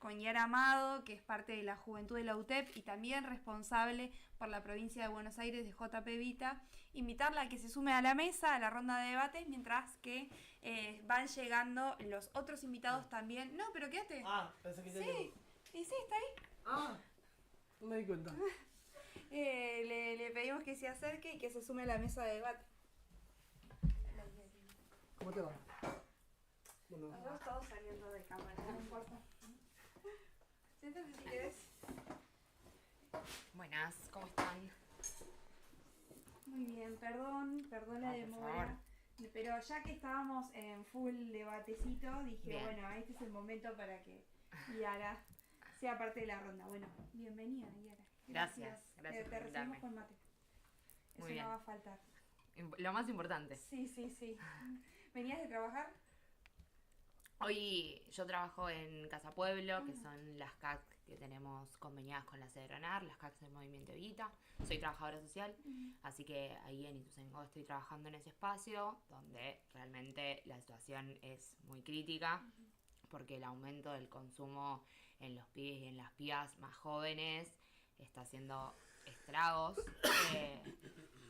con Yara Amado, que es parte de la Juventud de la UTEP y también responsable por la provincia de Buenos Aires de JP Vita. Invitarla a que se sume a la mesa, a la ronda de debates, mientras que van llegando los otros invitados también. No, pero quédate. Pensé que ya Sí, y sí, está ahí. No me di cuenta. Le pedimos que se acerque y que se sume a la mesa de debate. ¿Cómo te va? Bueno, Nosotros todos saliendo de cámara, no importa. Siéntate si querés. Buenas, ¿cómo están? Muy bien, perdón la demora. Pero ya que estábamos en full debatecito, dije, Bien. bueno, este es el momento para que Yara sea parte de la ronda. Bueno, bienvenida, Yara. Gracias por Te recibimos invitarme. con mate. Eso Muy bien. no va a faltar. Lo más importante. Sí. ¿Venías de trabajar? Hoy yo trabajo en Casa Pueblo, que son las CAC que tenemos conveniadas con la CEDRANAR, las CAC del Movimiento Evita. Soy trabajadora social, así que ahí en Ituzaingó estoy trabajando en ese espacio donde realmente la situación es muy crítica, porque el aumento del consumo en los pibes y en las pibas más jóvenes está haciendo estragos,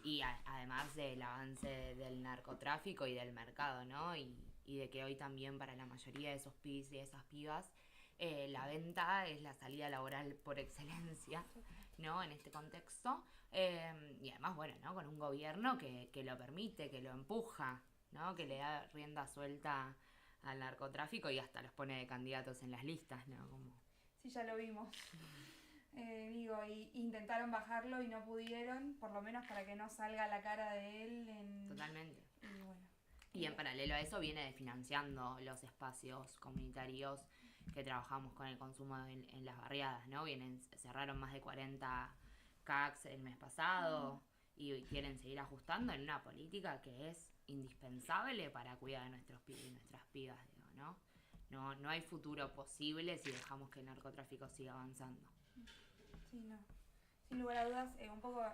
y además del avance del narcotráfico y del mercado, ¿no? Y de que hoy también para la mayoría de esos pibes y esas pibas la venta es la salida laboral por excelencia, ¿no? En este contexto, y además, bueno, ¿no? Con un gobierno que lo permite, que lo empuja, ¿no? Que le da rienda suelta al narcotráfico y hasta los pone de candidatos en las listas, ¿no? Como... Sí, ya lo vimos. Intentaron bajarlo y no pudieron, por lo menos para que no salga la cara de él. Totalmente. Y bueno. Y en paralelo a eso viene financiando los espacios comunitarios que trabajamos con el consumo en las barriadas, ¿no? Cerraron más de 40 CACs el mes pasado y quieren seguir ajustando en una política que es indispensable para cuidar de nuestros pibes y nuestras pibas, digo, ¿no? No hay futuro posible si dejamos que el narcotráfico siga avanzando. Sí, no. Sin lugar a dudas, un poco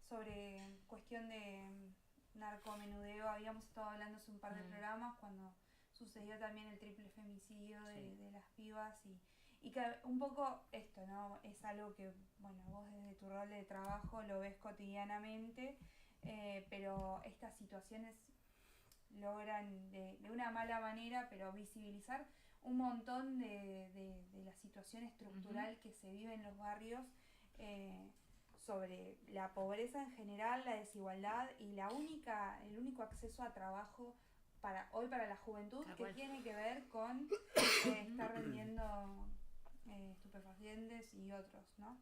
sobre cuestión de narcomenudeo, habíamos estado hablando hace un par de programas cuando sucedió también el triple femicidio de las pibas y que un poco esto, ¿no? Es algo que, bueno, vos desde tu rol de trabajo lo ves cotidianamente, pero estas situaciones logran de una mala manera, pero visibilizar un montón de la situación estructural que se vive en los barrios, sobre la pobreza en general, la desigualdad y el único acceso a trabajo hoy para la juventud, que tiene que ver con estar vendiendo estupefacientes y otros, ¿no?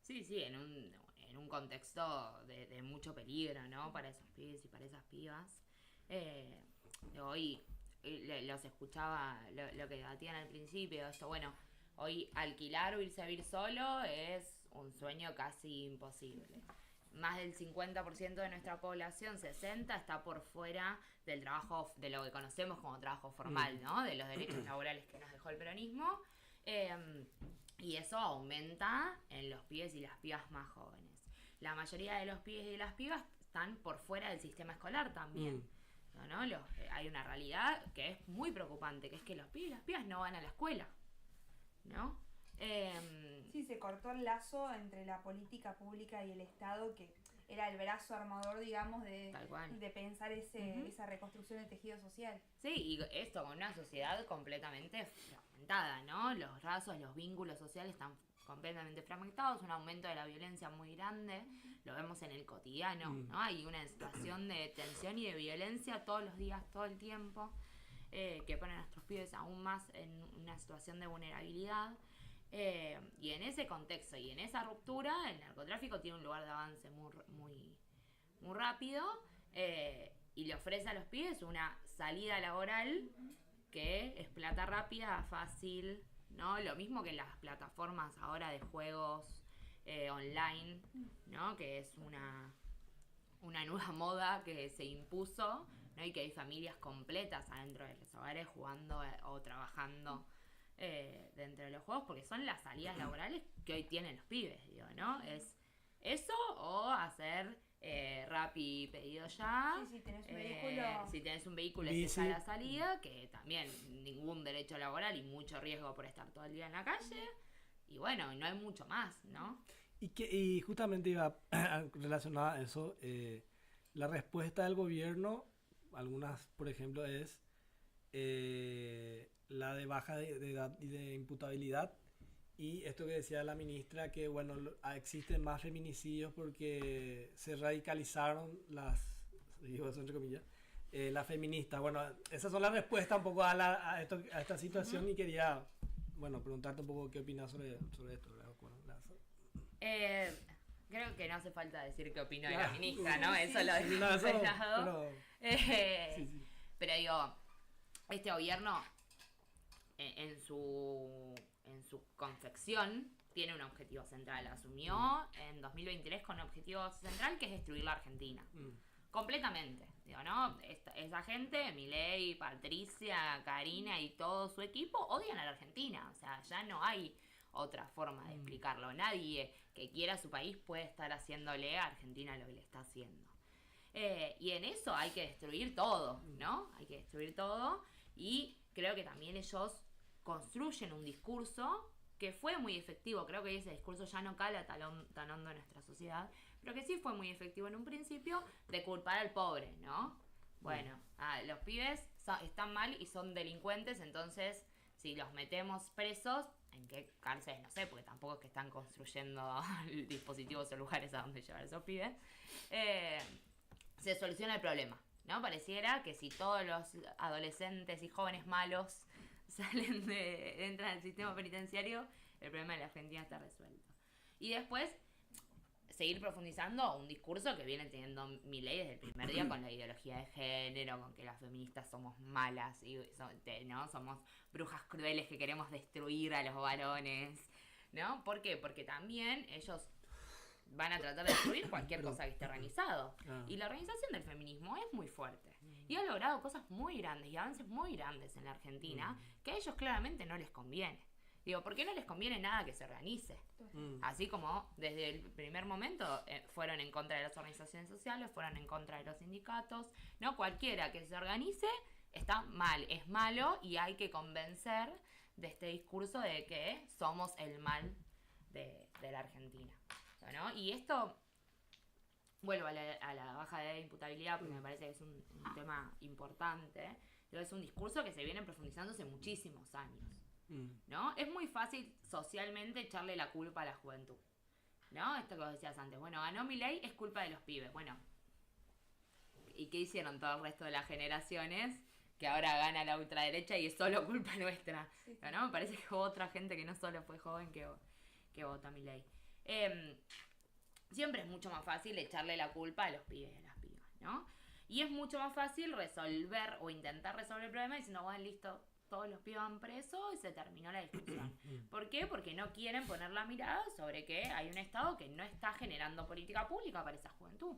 Sí, en un contexto de mucho peligro, ¿no? Para esos pibes y para esas pibas. Hoy los escuchaba lo que debatían al principio, esto, bueno, hoy alquilar o irse a vivir solo es un sueño casi imposible. Más del 50% de nuestra población, 60%, está por fuera del trabajo, de lo que conocemos como trabajo formal, ¿no? De los derechos laborales que nos dejó el peronismo. Y eso aumenta en los pibes y las pibas más jóvenes. La mayoría de los pibes y las pibas están por fuera del sistema escolar también. ¿No? Hay una realidad que es muy preocupante, que es que los pibes y las pibas no van a la escuela, ¿no? Sí, se cortó el lazo entre la política pública y el Estado, que era el brazo armador, digamos, de pensar esa reconstrucción del tejido social. Sí, y esto con una sociedad completamente fragmentada, ¿no? Los lazos, los vínculos sociales están completamente fragmentados, un aumento de la violencia muy grande, lo vemos en el cotidiano, ¿no? Hay una situación de tensión y de violencia todos los días, todo el tiempo, que pone a nuestros pibes aún más en una situación de vulnerabilidad. Y en ese contexto y en esa ruptura, el narcotráfico tiene un lugar de avance muy rápido, y le ofrece a los pibes una salida laboral que es plata rápida, fácil, ¿no? Lo mismo que las plataformas ahora de juegos online, ¿no? Que es una nueva moda que se impuso, ¿no? Y que hay familias completas adentro de los hogares jugando o trabajando dentro de los juegos, porque son las salidas laborales que hoy tienen los pibes, digo, ¿no? Es eso o hacer Rappi pedido ya. Sí, tenés un vehículo. Si tenés un vehículo Bici. es a la salida, que también ningún derecho laboral y mucho riesgo por estar todo el día en la calle. Y bueno, no hay mucho más, ¿no? Y justamente iba relacionada a eso, la respuesta del gobierno, algunas, por ejemplo, es la de baja de edad y de imputabilidad. Y esto que decía la ministra, que bueno, existen más feminicidios porque se radicalizaron digo eso entre comillas, las feministas. Bueno, esas son las respuestas un poco a esta situación. Y quería, bueno, preguntarte un poco qué opinas sobre esto. Creo que no hace falta decir qué opino de la Claro. ministra, ¿no? Eso lo No, dejamos eso, de lado. sí. Pero digo, este gobierno en su confección tiene un objetivo central. Asumió en 2023 con un objetivo central que es destruir la Argentina. Completamente. Digo, ¿no? Esa gente, Milei, Patricia, Karina y todo su equipo odian a la Argentina. O sea, ya no hay otra forma de explicarlo. Nadie que quiera su país puede estar haciéndole a Argentina lo que le está haciendo. Y en eso hay que destruir todo, ¿no? Hay que destruir todo. Y creo que también ellos construyen un discurso que fue muy efectivo. Creo que ese discurso ya no cala tan hondo en nuestra sociedad, pero que sí fue muy efectivo en un principio, de culpar al pobre, ¿no? Bueno, los pibes están mal y son delincuentes, entonces si los metemos presos, ¿en qué cárceles? No sé, porque tampoco es que están construyendo dispositivos o lugares a donde llevar a esos pibes. Se soluciona el problema, ¿no? Pareciera que si todos los adolescentes y jóvenes malos entran al sistema penitenciario, el problema de la Argentina está resuelto. Y después seguir profundizando un discurso que viene teniendo Milei desde el primer día con la ideología de género, con que las feministas somos malas y ¿no? Somos brujas crueles que queremos destruir a los varones, ¿no? ¿Por qué? Porque también ellos van a tratar de destruir cualquier cosa que esté organizado. Y la organización del feminismo es muy fuerte. Y ha logrado cosas muy grandes y avances muy grandes en la Argentina que a ellos claramente no les conviene. Digo, ¿por qué no les conviene nada que se organice? Así como desde el primer momento fueron en contra de las organizaciones sociales, fueron en contra de los sindicatos, ¿no? Cualquiera que se organice está mal, es malo y hay que convencer de este discurso de que somos el mal de la Argentina, ¿no? Y esto, vuelvo a la baja de imputabilidad porque me parece que es un tema importante, pero es un discurso que se viene profundizando hace muchísimos años, ¿no? Es muy fácil socialmente echarle la culpa a la juventud, ¿no? Esto que vos decías antes, bueno, ganó Milei, es culpa de los pibes, bueno, ¿y qué hicieron todo el resto de las generaciones? Que ahora gana la ultraderecha y es solo culpa nuestra, ¿no? Me parece que hubo otra gente que no solo fue joven que vota Milei. Siempre es mucho más fácil echarle la culpa a los pibes y a las pibas, ¿no? Y es mucho más fácil resolver o intentar resolver el problema diciendo, bueno, listo, todos los pibes van presos y se terminó la discusión. ¿Por qué? Porque no quieren poner la mirada sobre que hay un Estado que no está generando política pública para esa juventud.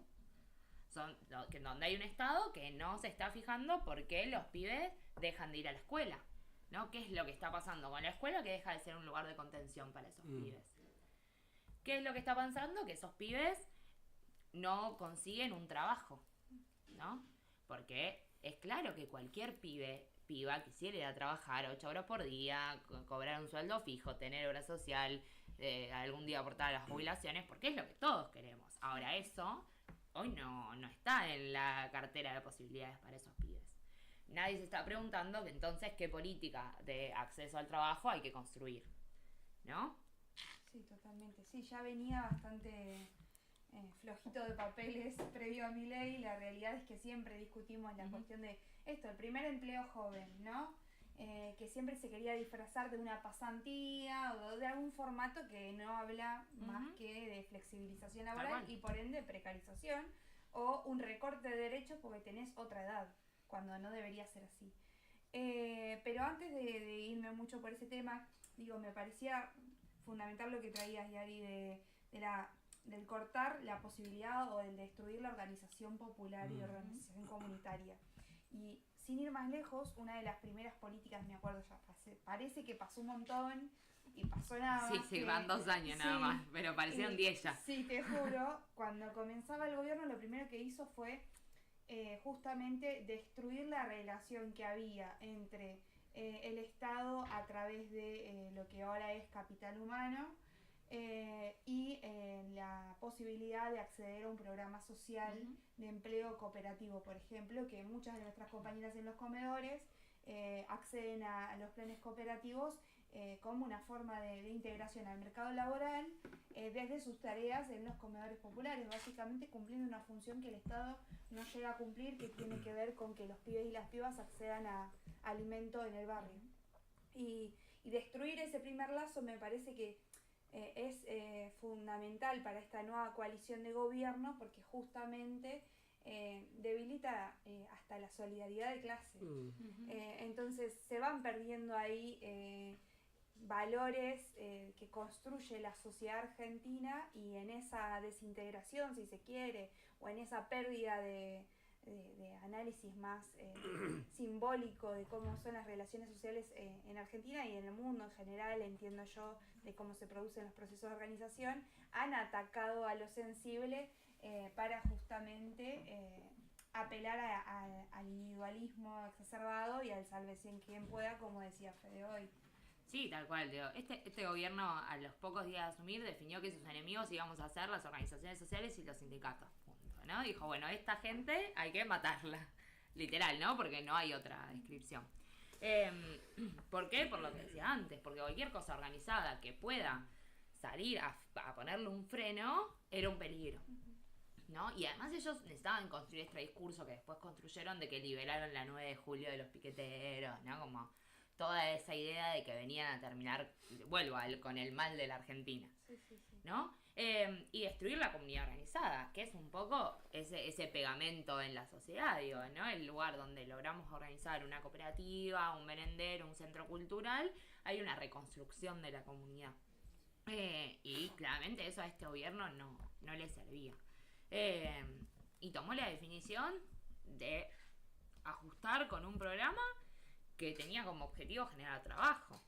Donde hay un Estado que no se está fijando por qué los pibes dejan de ir a la escuela, ¿no? ¿Qué es lo que está pasando con la escuela que deja de ser un lugar de contención para esos pibes? ¿Qué es lo que está pasando? Que esos pibes no consiguen un trabajo, ¿no? Porque es claro que cualquier piba quisiera ir a trabajar 8 horas por día, cobrar un sueldo fijo, tener obra social, algún día aportar a las jubilaciones, porque es lo que todos queremos. Ahora eso hoy no está en la cartera de posibilidades para esos pibes. Nadie se está preguntando que entonces qué política de acceso al trabajo hay que construir, ¿no? Sí, totalmente. Sí, ya venía bastante flojito de papeles previo a mi ley. La realidad es que siempre discutimos la cuestión de esto, el primer empleo joven, ¿no? Que siempre se quería disfrazar de una pasantía o de algún formato que no habla más que de flexibilización laboral y por ende precarización o un recorte de derechos porque tenés otra edad, cuando no debería ser así. Pero antes de irme mucho por ese tema, digo, me parecía fundamental lo que traías, Yari, del cortar la posibilidad o del destruir la organización popular y organización comunitaria. Y sin ir más lejos, una de las primeras políticas, me acuerdo ya, parece que pasó un montón, y pasó nada Sí, más sí, que- van 2 años nada sí, más, pero parecieron 10 ya. Sí, te juro, cuando comenzaba el gobierno lo primero que hizo fue justamente destruir la relación que había entre el Estado a través de lo que ahora es capital humano y la posibilidad de acceder a un programa social de empleo cooperativo, por ejemplo, que muchas de nuestras compañeras en los comedores acceden a los planes cooperativos como una forma de integración al mercado laboral desde sus tareas en los comedores populares, básicamente cumpliendo una función que el Estado no llega a cumplir, que tiene que ver con que los pibes y las pibas accedan a alimento en el barrio. Y destruir ese primer lazo me parece que es fundamental para esta nueva coalición de gobierno, porque justamente debilita hasta la solidaridad de clase. Entonces se van perdiendo ahí valores que construye la sociedad argentina, y en esa desintegración, si se quiere, o en esa pérdida de análisis más simbólico de cómo son las relaciones sociales en Argentina y en el mundo en general, entiendo yo, de cómo se producen los procesos de organización, han atacado a lo sensible para justamente apelar al individualismo exacerbado y al sálvese quien pueda, como decía Fede hoy. Sí, tal cual, digo. Este gobierno, a los pocos días de asumir, definió que sus enemigos íbamos a ser las organizaciones sociales y los sindicatos, punto, ¿no? Dijo, bueno, esta gente hay que matarla, literal, ¿no? Porque no hay otra descripción. ¿Por qué? Por lo que decía antes, porque cualquier cosa organizada que pueda salir a ponerle un freno era un peligro, ¿no? Y además ellos necesitaban construir este discurso que después construyeron de que liberaron la 9 de julio de los piqueteros, ¿no? Como toda esa idea de que venían a terminar, vuelvo con el mal de la Argentina, ¿no? Y destruir la comunidad organizada, que es un poco ese pegamento en la sociedad, digo, ¿no? El lugar donde logramos organizar una cooperativa, un merendero, un centro cultural, hay una reconstrucción de la comunidad. Y claramente eso a este gobierno no le servía. Y tomó la definición de ajustar con un programa que tenía como objetivo generar trabajo.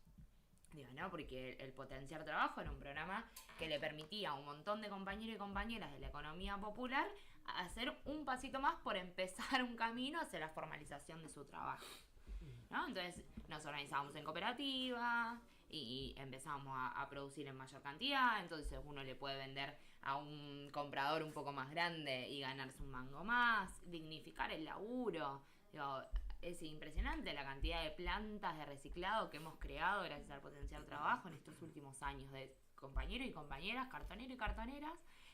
Digo, ¿no? Porque el potenciar trabajo era un programa que le permitía a un montón de compañeros y compañeras de la economía popular hacer un pasito más por empezar un camino hacia la formalización de su trabajo, ¿no? Entonces nos organizábamos en cooperativas y empezamos a producir en mayor cantidad, entonces uno le puede vender a un comprador un poco más grande y ganarse un mango más, dignificar el laburo. Digo, es impresionante la cantidad de plantas de reciclado que hemos creado gracias al potenciar trabajo en estos últimos años, de compañeros y compañeras, cartoneros y cartoneras,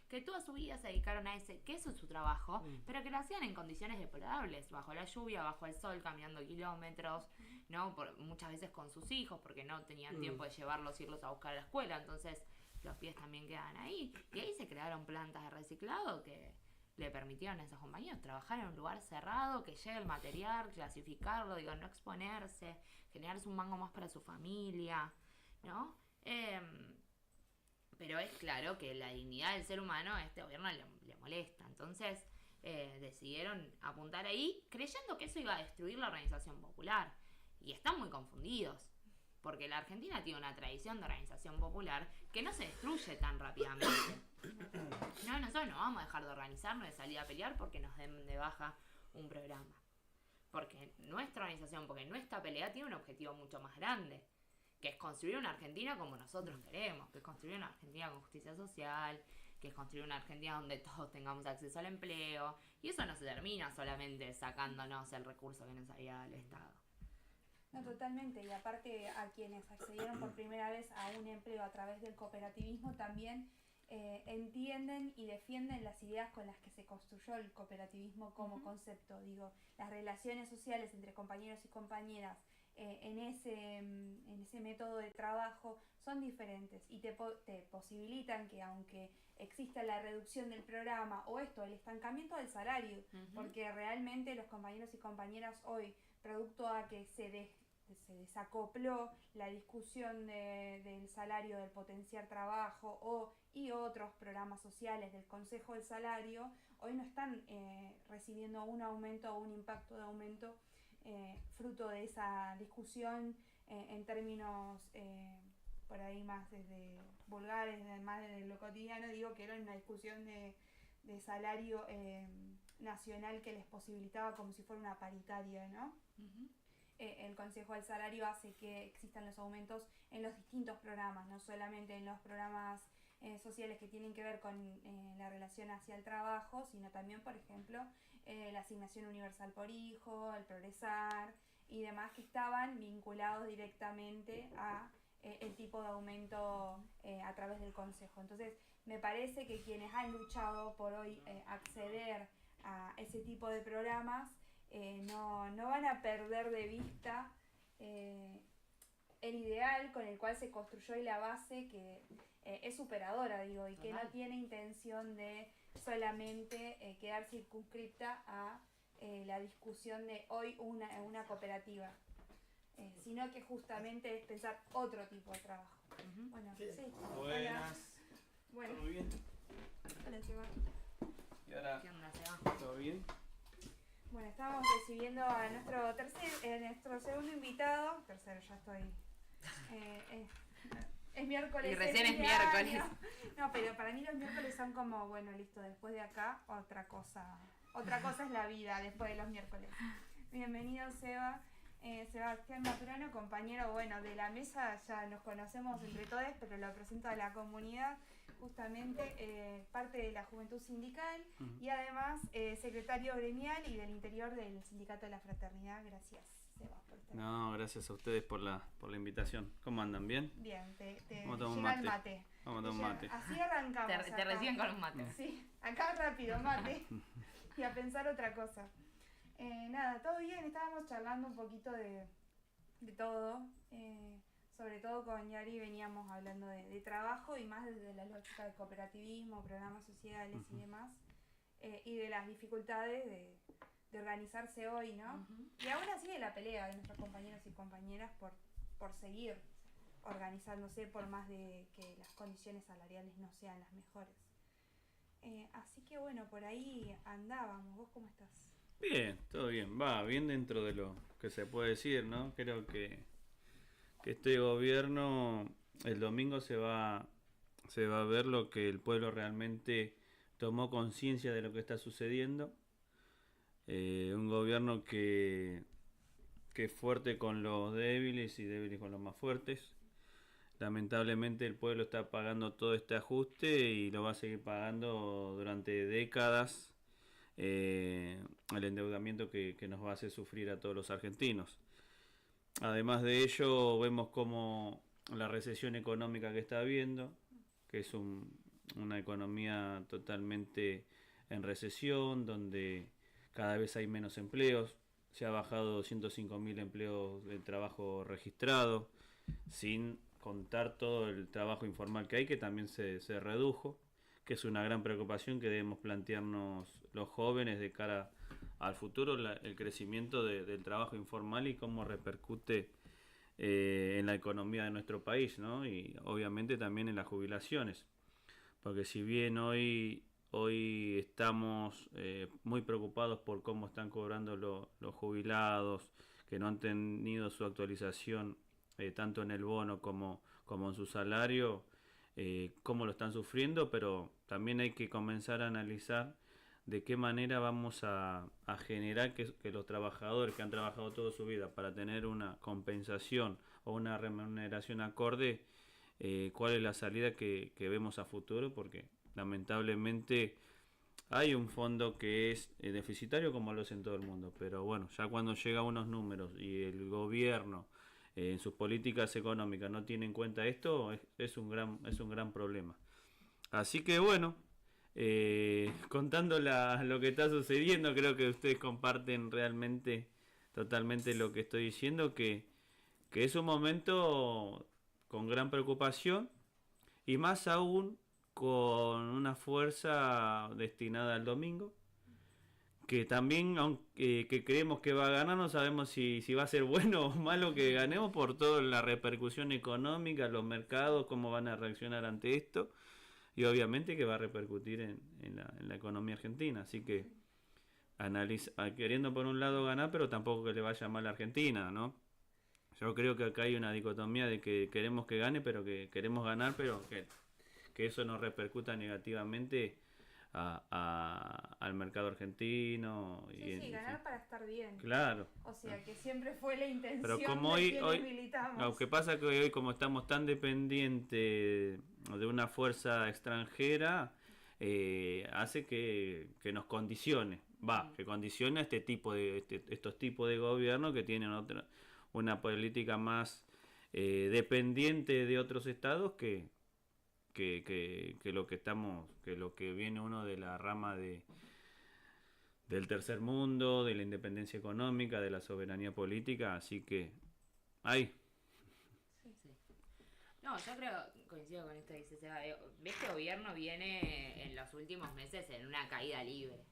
que toda su vida se dedicaron a que eso es su trabajo, pero que lo hacían en condiciones deplorables, bajo la lluvia, bajo el sol, caminando kilómetros, ¿no? Muchas veces con sus hijos, porque no tenían tiempo de llevarlos, irlos a buscar a la escuela, entonces los pies también quedan ahí. Y ahí se crearon plantas de reciclado que le permitieron a esos compañeros trabajar en un lugar cerrado, que llegue el material, clasificarlo, digo, no exponerse, generarse un mango más para su familia, ¿no? Pero es claro que la dignidad del ser humano a este gobierno le molesta. Entonces decidieron apuntar ahí creyendo que eso iba a destruir la organización popular. Y están muy confundidos. Porque la Argentina tiene una tradición de organización popular que no se destruye tan rápidamente. No, nosotros no vamos a dejar de organizarnos, de salir a pelear porque nos den de baja un programa. Porque nuestra organización, porque nuestra pelea tiene un objetivo mucho más grande, que es construir una Argentina como nosotros queremos, que es construir una Argentina con justicia social, que es construir una Argentina donde todos tengamos acceso al empleo, y eso no se termina solamente sacándonos el recurso que nos había dado el Estado. No, totalmente, y aparte a quienes accedieron por primera vez a un empleo a través del cooperativismo también entienden y defienden las ideas con las que se construyó el cooperativismo como concepto. Digo, las relaciones sociales entre compañeros y compañeras en ese método de trabajo son diferentes y te posibilitan que, aunque exista la reducción del programa o el estancamiento del salario, porque realmente los compañeros y compañeras hoy, producto a que se desacopló la discusión del salario, del potenciar trabajo y otros programas sociales del Consejo del Salario, hoy no están recibiendo un aumento o un impacto de aumento fruto de esa discusión en términos por ahí más desde vulgares, más desde lo cotidiano, digo que era una discusión de salario nacional que les posibilitaba como si fuera una paritaria, ¿no? Uh-huh. El Consejo del Salario hace que existan los aumentos en los distintos programas, no solamente en los programas sociales que tienen que ver con la relación hacia el trabajo, sino también, por ejemplo, la asignación universal por hijo, el progresar y demás que estaban vinculados directamente a el tipo de aumento a través del Consejo. Entonces, me parece que quienes han luchado por hoy acceder a ese tipo de programas no van a perder de vista el ideal con el cual se construyó y la base que es superadora, digo, y que no tiene intención de solamente quedar circunscripta a la discusión de hoy una cooperativa, sino que justamente es pensar otro tipo de trabajo. Uh-huh. Bueno, sí. Buenas. Bueno. ¿Todo bien? Hola, Seba. ¿Y ahora? ¿Qué onda, Seba? ¿Todo bien? Bueno, estábamos recibiendo a nuestro segundo invitado. Tercero, ya estoy. Es miércoles. Y recién es miércoles. No, pero para mí los miércoles son como, bueno, listo, después de acá, otra cosa. Otra cosa es la vida después de los miércoles. Bienvenido, Seba. Sebastián Maturano, compañero, bueno, de la mesa, ya nos conocemos entre todos, pero lo presento a la comunidad, justamente parte de la Juventud Sindical y además secretario gremial y del interior del Sindicato de la Fraternidad. Gracias, Seba, por estar aquí. No, gracias a ustedes por la invitación. ¿Cómo andan? ¿Bien? Bien, te Vamos a tomar llega un el mate. Vamos a tomar un mate. Así arrancamos. Te reciben con un mate. Sí, acá rápido, mate. Y a pensar otra cosa. Nada, todo bien, estábamos charlando un poquito de todo, sobre todo con Yari veníamos hablando de trabajo y más desde la lógica del cooperativismo, programas sociales y demás, y de las dificultades de organizarse hoy, ¿no? Y aún así de la pelea de nuestros compañeros y compañeras por seguir organizándose por más de que las condiciones salariales no sean las mejores. Así que bueno, por ahí andábamos. ¿Vos cómo estás? Bien, todo bien. Va bien dentro de lo que se puede decir, ¿no? Creo que este gobierno el domingo se va a ver lo que el pueblo realmente tomó conciencia de lo que está sucediendo. Un gobierno que es fuerte con los débiles y débiles con los más fuertes. Lamentablemente el pueblo está pagando todo este ajuste y lo va a seguir pagando durante décadas. El endeudamiento que nos va a hacer sufrir a todos los argentinos. Además de ello, vemos como la recesión económica que está habiendo, que es una economía totalmente en recesión, donde cada vez hay menos empleos. Se ha bajado 205.000 empleos de trabajo registrado, sin contar todo el trabajo informal que hay, que también se redujo, que es una gran preocupación que debemos plantearnos los jóvenes de cara al futuro, el crecimiento del trabajo informal y cómo repercute en la economía de nuestro país, ¿no? Y obviamente también en las jubilaciones, porque si bien hoy estamos muy preocupados por cómo están cobrando los jubilados, que no han tenido su actualización tanto en el bono como en su salario, cómo lo están sufriendo, pero también hay que comenzar a analizar de qué manera vamos a generar que los trabajadores que han trabajado toda su vida para tener una compensación o una remuneración acorde, cuál es la salida que vemos a futuro, porque lamentablemente hay un fondo que es deficitario como lo es en todo el mundo, pero bueno, ya cuando llega a unos números y el gobierno en sus políticas económicas no tiene en cuenta esto, es un gran problema. Así que bueno, contando lo que está sucediendo, creo que ustedes comparten realmente totalmente lo que estoy diciendo, que es un momento con gran preocupación y más aún con una fuerza destinada al domingo, que también, aunque que creemos que va a ganar, no sabemos si va a ser bueno o malo que ganemos por toda la repercusión económica, los mercados, cómo van a reaccionar ante esto, y obviamente que va a repercutir en la economía argentina. Así que queriendo por un lado ganar, pero tampoco que le vaya mal a Argentina, ¿no? Yo creo que acá hay una dicotomía de que queremos que gane, pero que queremos ganar, pero que eso nos repercuta negativamente al mercado argentino. Sí, ganar para estar bien. Claro. O sea, que siempre fue la intención pero como de quienes militamos. Lo que pasa es que hoy, como estamos tan dependientes de una fuerza extranjera, hace que nos condicione. Que condiciona estos tipos de gobierno que tienen una política más dependiente de otros estados que lo que viene uno de la rama del tercer mundo, de la independencia económica, de la soberanía política, así que ahí. Sí. No, yo creo, coincido con esto que dice Seba, este gobierno viene en los últimos meses en una caída libre,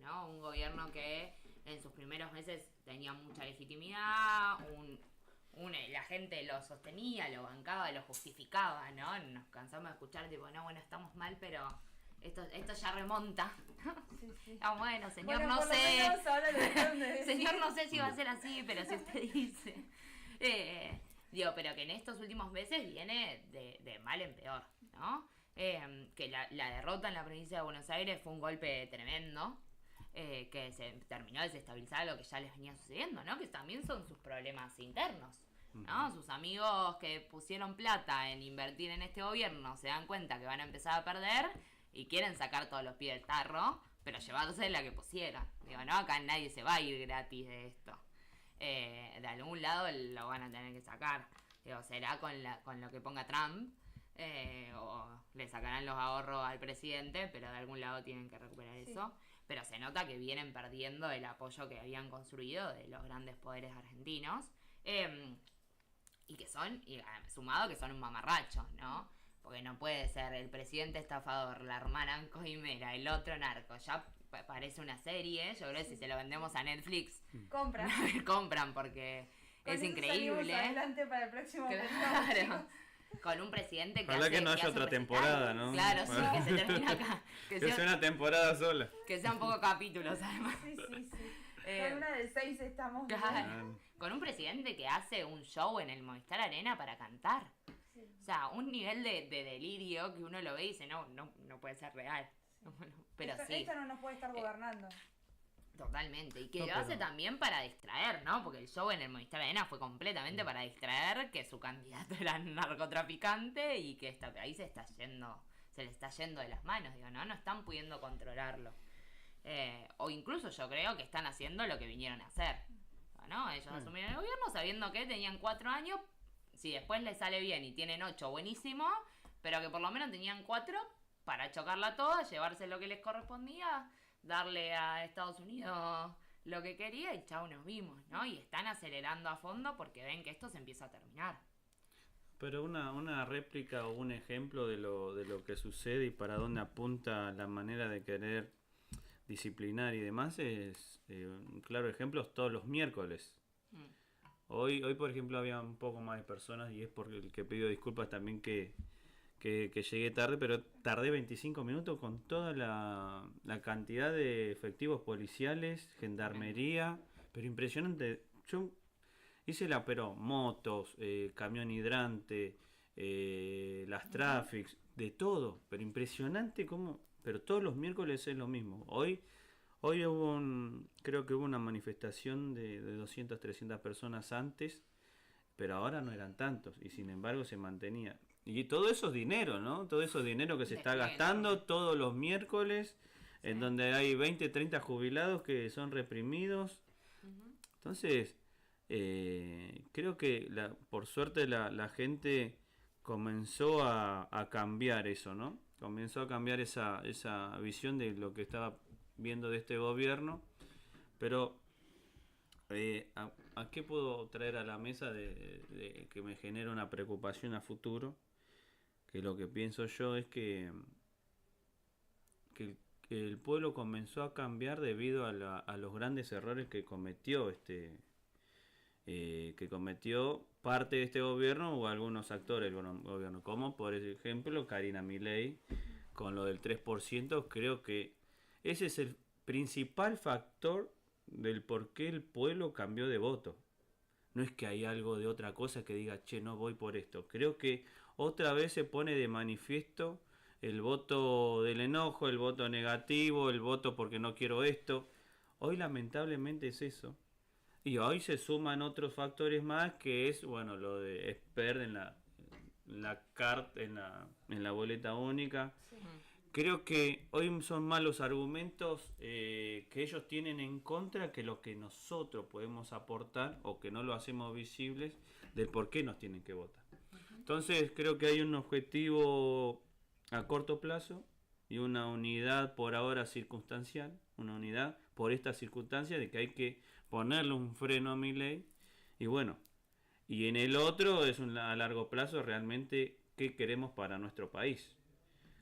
¿no? Un gobierno que en sus primeros meses tenía mucha legitimidad, la gente lo sostenía, lo bancaba, lo justificaba, ¿no? Nos cansamos de escuchar, tipo, no, bueno, estamos mal, pero esto ya remonta. Sí. Ah, bueno, señor, no sé. Señor, no sé si va a ser así, pero si usted dice. Pero que en estos últimos meses viene de mal en peor, ¿no? Que la derrota en la provincia de Buenos Aires fue un golpe tremendo. Que se terminó de desestabilizar lo que ya les venía sucediendo, ¿no? Que también son sus problemas internos, ¿no? Sus amigos que pusieron plata en invertir en este gobierno se dan cuenta que van a empezar a perder y quieren sacar todos los pies del tarro, pero llevándose la que pusieron. Digo, ¿no? Acá nadie se va a ir gratis de esto. De algún lado lo van a tener que sacar. Digo, será con lo que ponga Trump, o le sacarán los ahorros al presidente, pero de algún lado tienen que recuperar eso. Pero se nota que vienen perdiendo el apoyo que habían construido de los grandes poderes argentinos, y que son, sumado que son un mamarracho, ¿no? Porque no puede ser el presidente estafador, la hermana Coimera, el otro narco, ya parece una serie. Yo creo que si se lo vendemos a Netflix, compran porque con es increíble. Adelante para el próximo. Claro. Con un presidente que ojalá que no haya otra temporada, ¿no? Claro, sí, que se termina acá. Que sea una temporada sola. Que sean pocos capítulos, además. Sí. Con una de 6 estamos. Claro. Con un presidente que hace un show en el Movistar Arena para cantar. Sí. O sea, un nivel de delirio que uno lo ve y dice, no puede ser real. Bueno, pero esto no nos puede estar gobernando. Totalmente, y que lo hace también para distraer, ¿no? Porque el show en el Movistar Arena fue completamente para distraer que su candidato era narcotraficante y que este país se le está yendo de las manos, digo, ¿no? No están pudiendo controlarlo. O incluso yo creo que están haciendo lo que vinieron a hacer, ¿no? Ellos asumieron el gobierno sabiendo que tenían 4 años, si después les sale bien y tienen 8, buenísimo, pero que por lo menos tenían 4 para chocarla toda, llevarse lo que les correspondía, darle a Estados Unidos lo que quería y chau, nos vimos, ¿no? Y están acelerando a fondo porque ven que esto se empieza a terminar. Pero una réplica o un ejemplo de lo que sucede y para dónde apunta la manera de querer disciplinar y demás es un claro ejemplo es todos los miércoles. Hoy por ejemplo había un poco más de personas y es por el que pido disculpas también que llegué tarde, pero tardé 25 minutos con toda la cantidad de efectivos policiales, gendarmería, pero impresionante. Yo hice pero motos, camión hidrante, las traffics, de todo, pero impresionante pero todos los miércoles es lo mismo. Hoy creo que hubo una manifestación de 200, 300 personas antes, pero ahora no eran tantos, y sin embargo se mantenía. Y todo eso es dinero, ¿no? Todo eso es dinero que se está gastando todos los miércoles, en donde hay 20, 30 jubilados que son reprimidos. Entonces, creo que por suerte la gente comenzó a cambiar eso, ¿no? Comenzó a cambiar esa visión de lo que estaba viendo de este gobierno. Pero, ¿a qué puedo traer a la mesa de que me genera una preocupación a futuro? Que lo que pienso yo es que el pueblo comenzó a cambiar debido a los grandes errores que cometió parte de este gobierno o algunos actores del gobierno, como por ejemplo Karina Milei con lo del 3%. Creo que ese es el principal factor del por qué el pueblo cambió de voto. No es que hay algo de otra cosa que diga, che, no voy por esto. Creo que otra vez se pone de manifiesto el voto del enojo, el voto negativo, el voto porque no quiero esto. Hoy lamentablemente es eso. Y hoy se suman otros factores más, que es, bueno, lo de Esper en la carta, en la boleta única. Sí. Creo que hoy son más los argumentos que ellos tienen en contra que lo que nosotros podemos aportar o que no lo hacemos visibles del por qué nos tienen que votar. Entonces creo que hay un objetivo a corto plazo y una unidad por ahora circunstancial, una unidad por esta circunstancia de que hay que ponerle un freno a Milei. Y bueno, y en el otro es a largo plazo realmente qué queremos para nuestro país.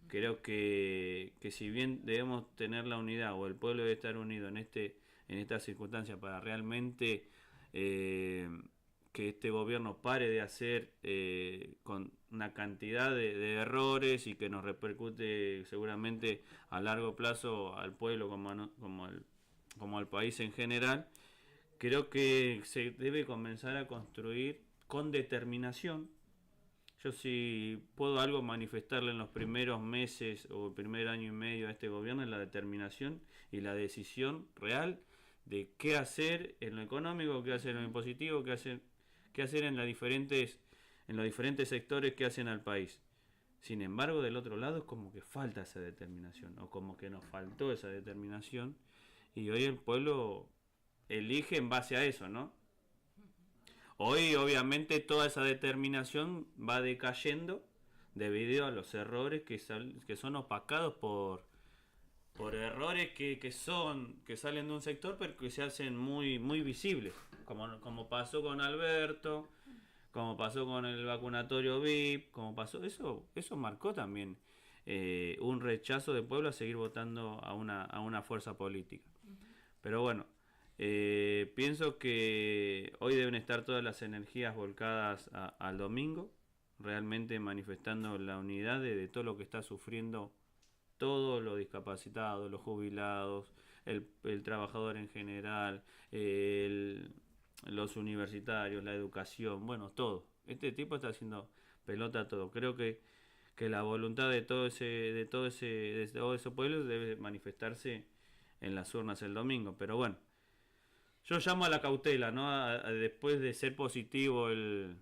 Creo que si bien debemos tener la unidad o el pueblo debe estar unido en esta circunstancia para realmente que este gobierno pare de hacer con una cantidad de errores y que nos repercute seguramente a largo plazo al pueblo como al país en general, creo que se debe comenzar a construir con determinación. Yo si puedo algo manifestarle en los primeros meses o el primer año y medio a este gobierno es la determinación y la decisión real de qué hacer en lo económico, qué hacer en lo impositivo, qué hacer en los diferentes sectores que hacen al país. Sin embargo, del otro lado es como que falta esa determinación o como que nos faltó esa determinación y hoy el pueblo elige en base a eso, ¿no? Hoy obviamente toda esa determinación va decayendo debido a los errores que son opacados por errores que salen de un sector pero que se hacen muy, muy visibles, como pasó con Alberto, como pasó con el vacunatorio VIP, como pasó, eso marcó también un rechazo del pueblo a seguir votando a una fuerza política. Pero bueno, pienso que hoy deben estar todas las energías volcadas al domingo, realmente manifestando la unidad de todo lo que está sufriendo todos los discapacitados, los jubilados, el trabajador en general, los universitarios, la educación, bueno, todo. Este tipo está haciendo pelota a todo. Creo que la voluntad de todo ese pueblo debe manifestarse en las urnas el domingo, pero bueno. Yo llamo a la cautela, ¿no? Después de ser positivo el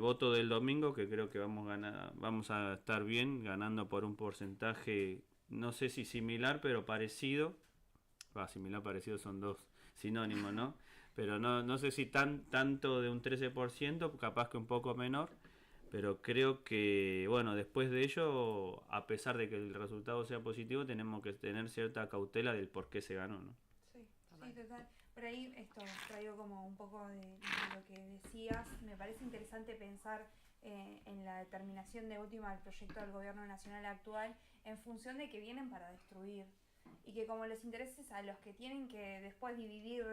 voto del domingo, que creo que vamos a estar bien, ganando por un porcentaje, no sé si similar, pero parecido. Similar, parecido son dos sinónimos, ¿no? Pero no sé si tanto de un 13%, capaz que un poco menor. Pero creo que, bueno, después de ello, a pesar de que el resultado sea positivo, tenemos que tener cierta cautela del por qué se ganó, ¿no? Sí, total. Por ahí esto traigo como un poco de lo que decías. Me parece interesante pensar en la determinación de última del proyecto del gobierno nacional actual en función de que vienen para destruir. Y que como los intereses a los que tienen que después dividir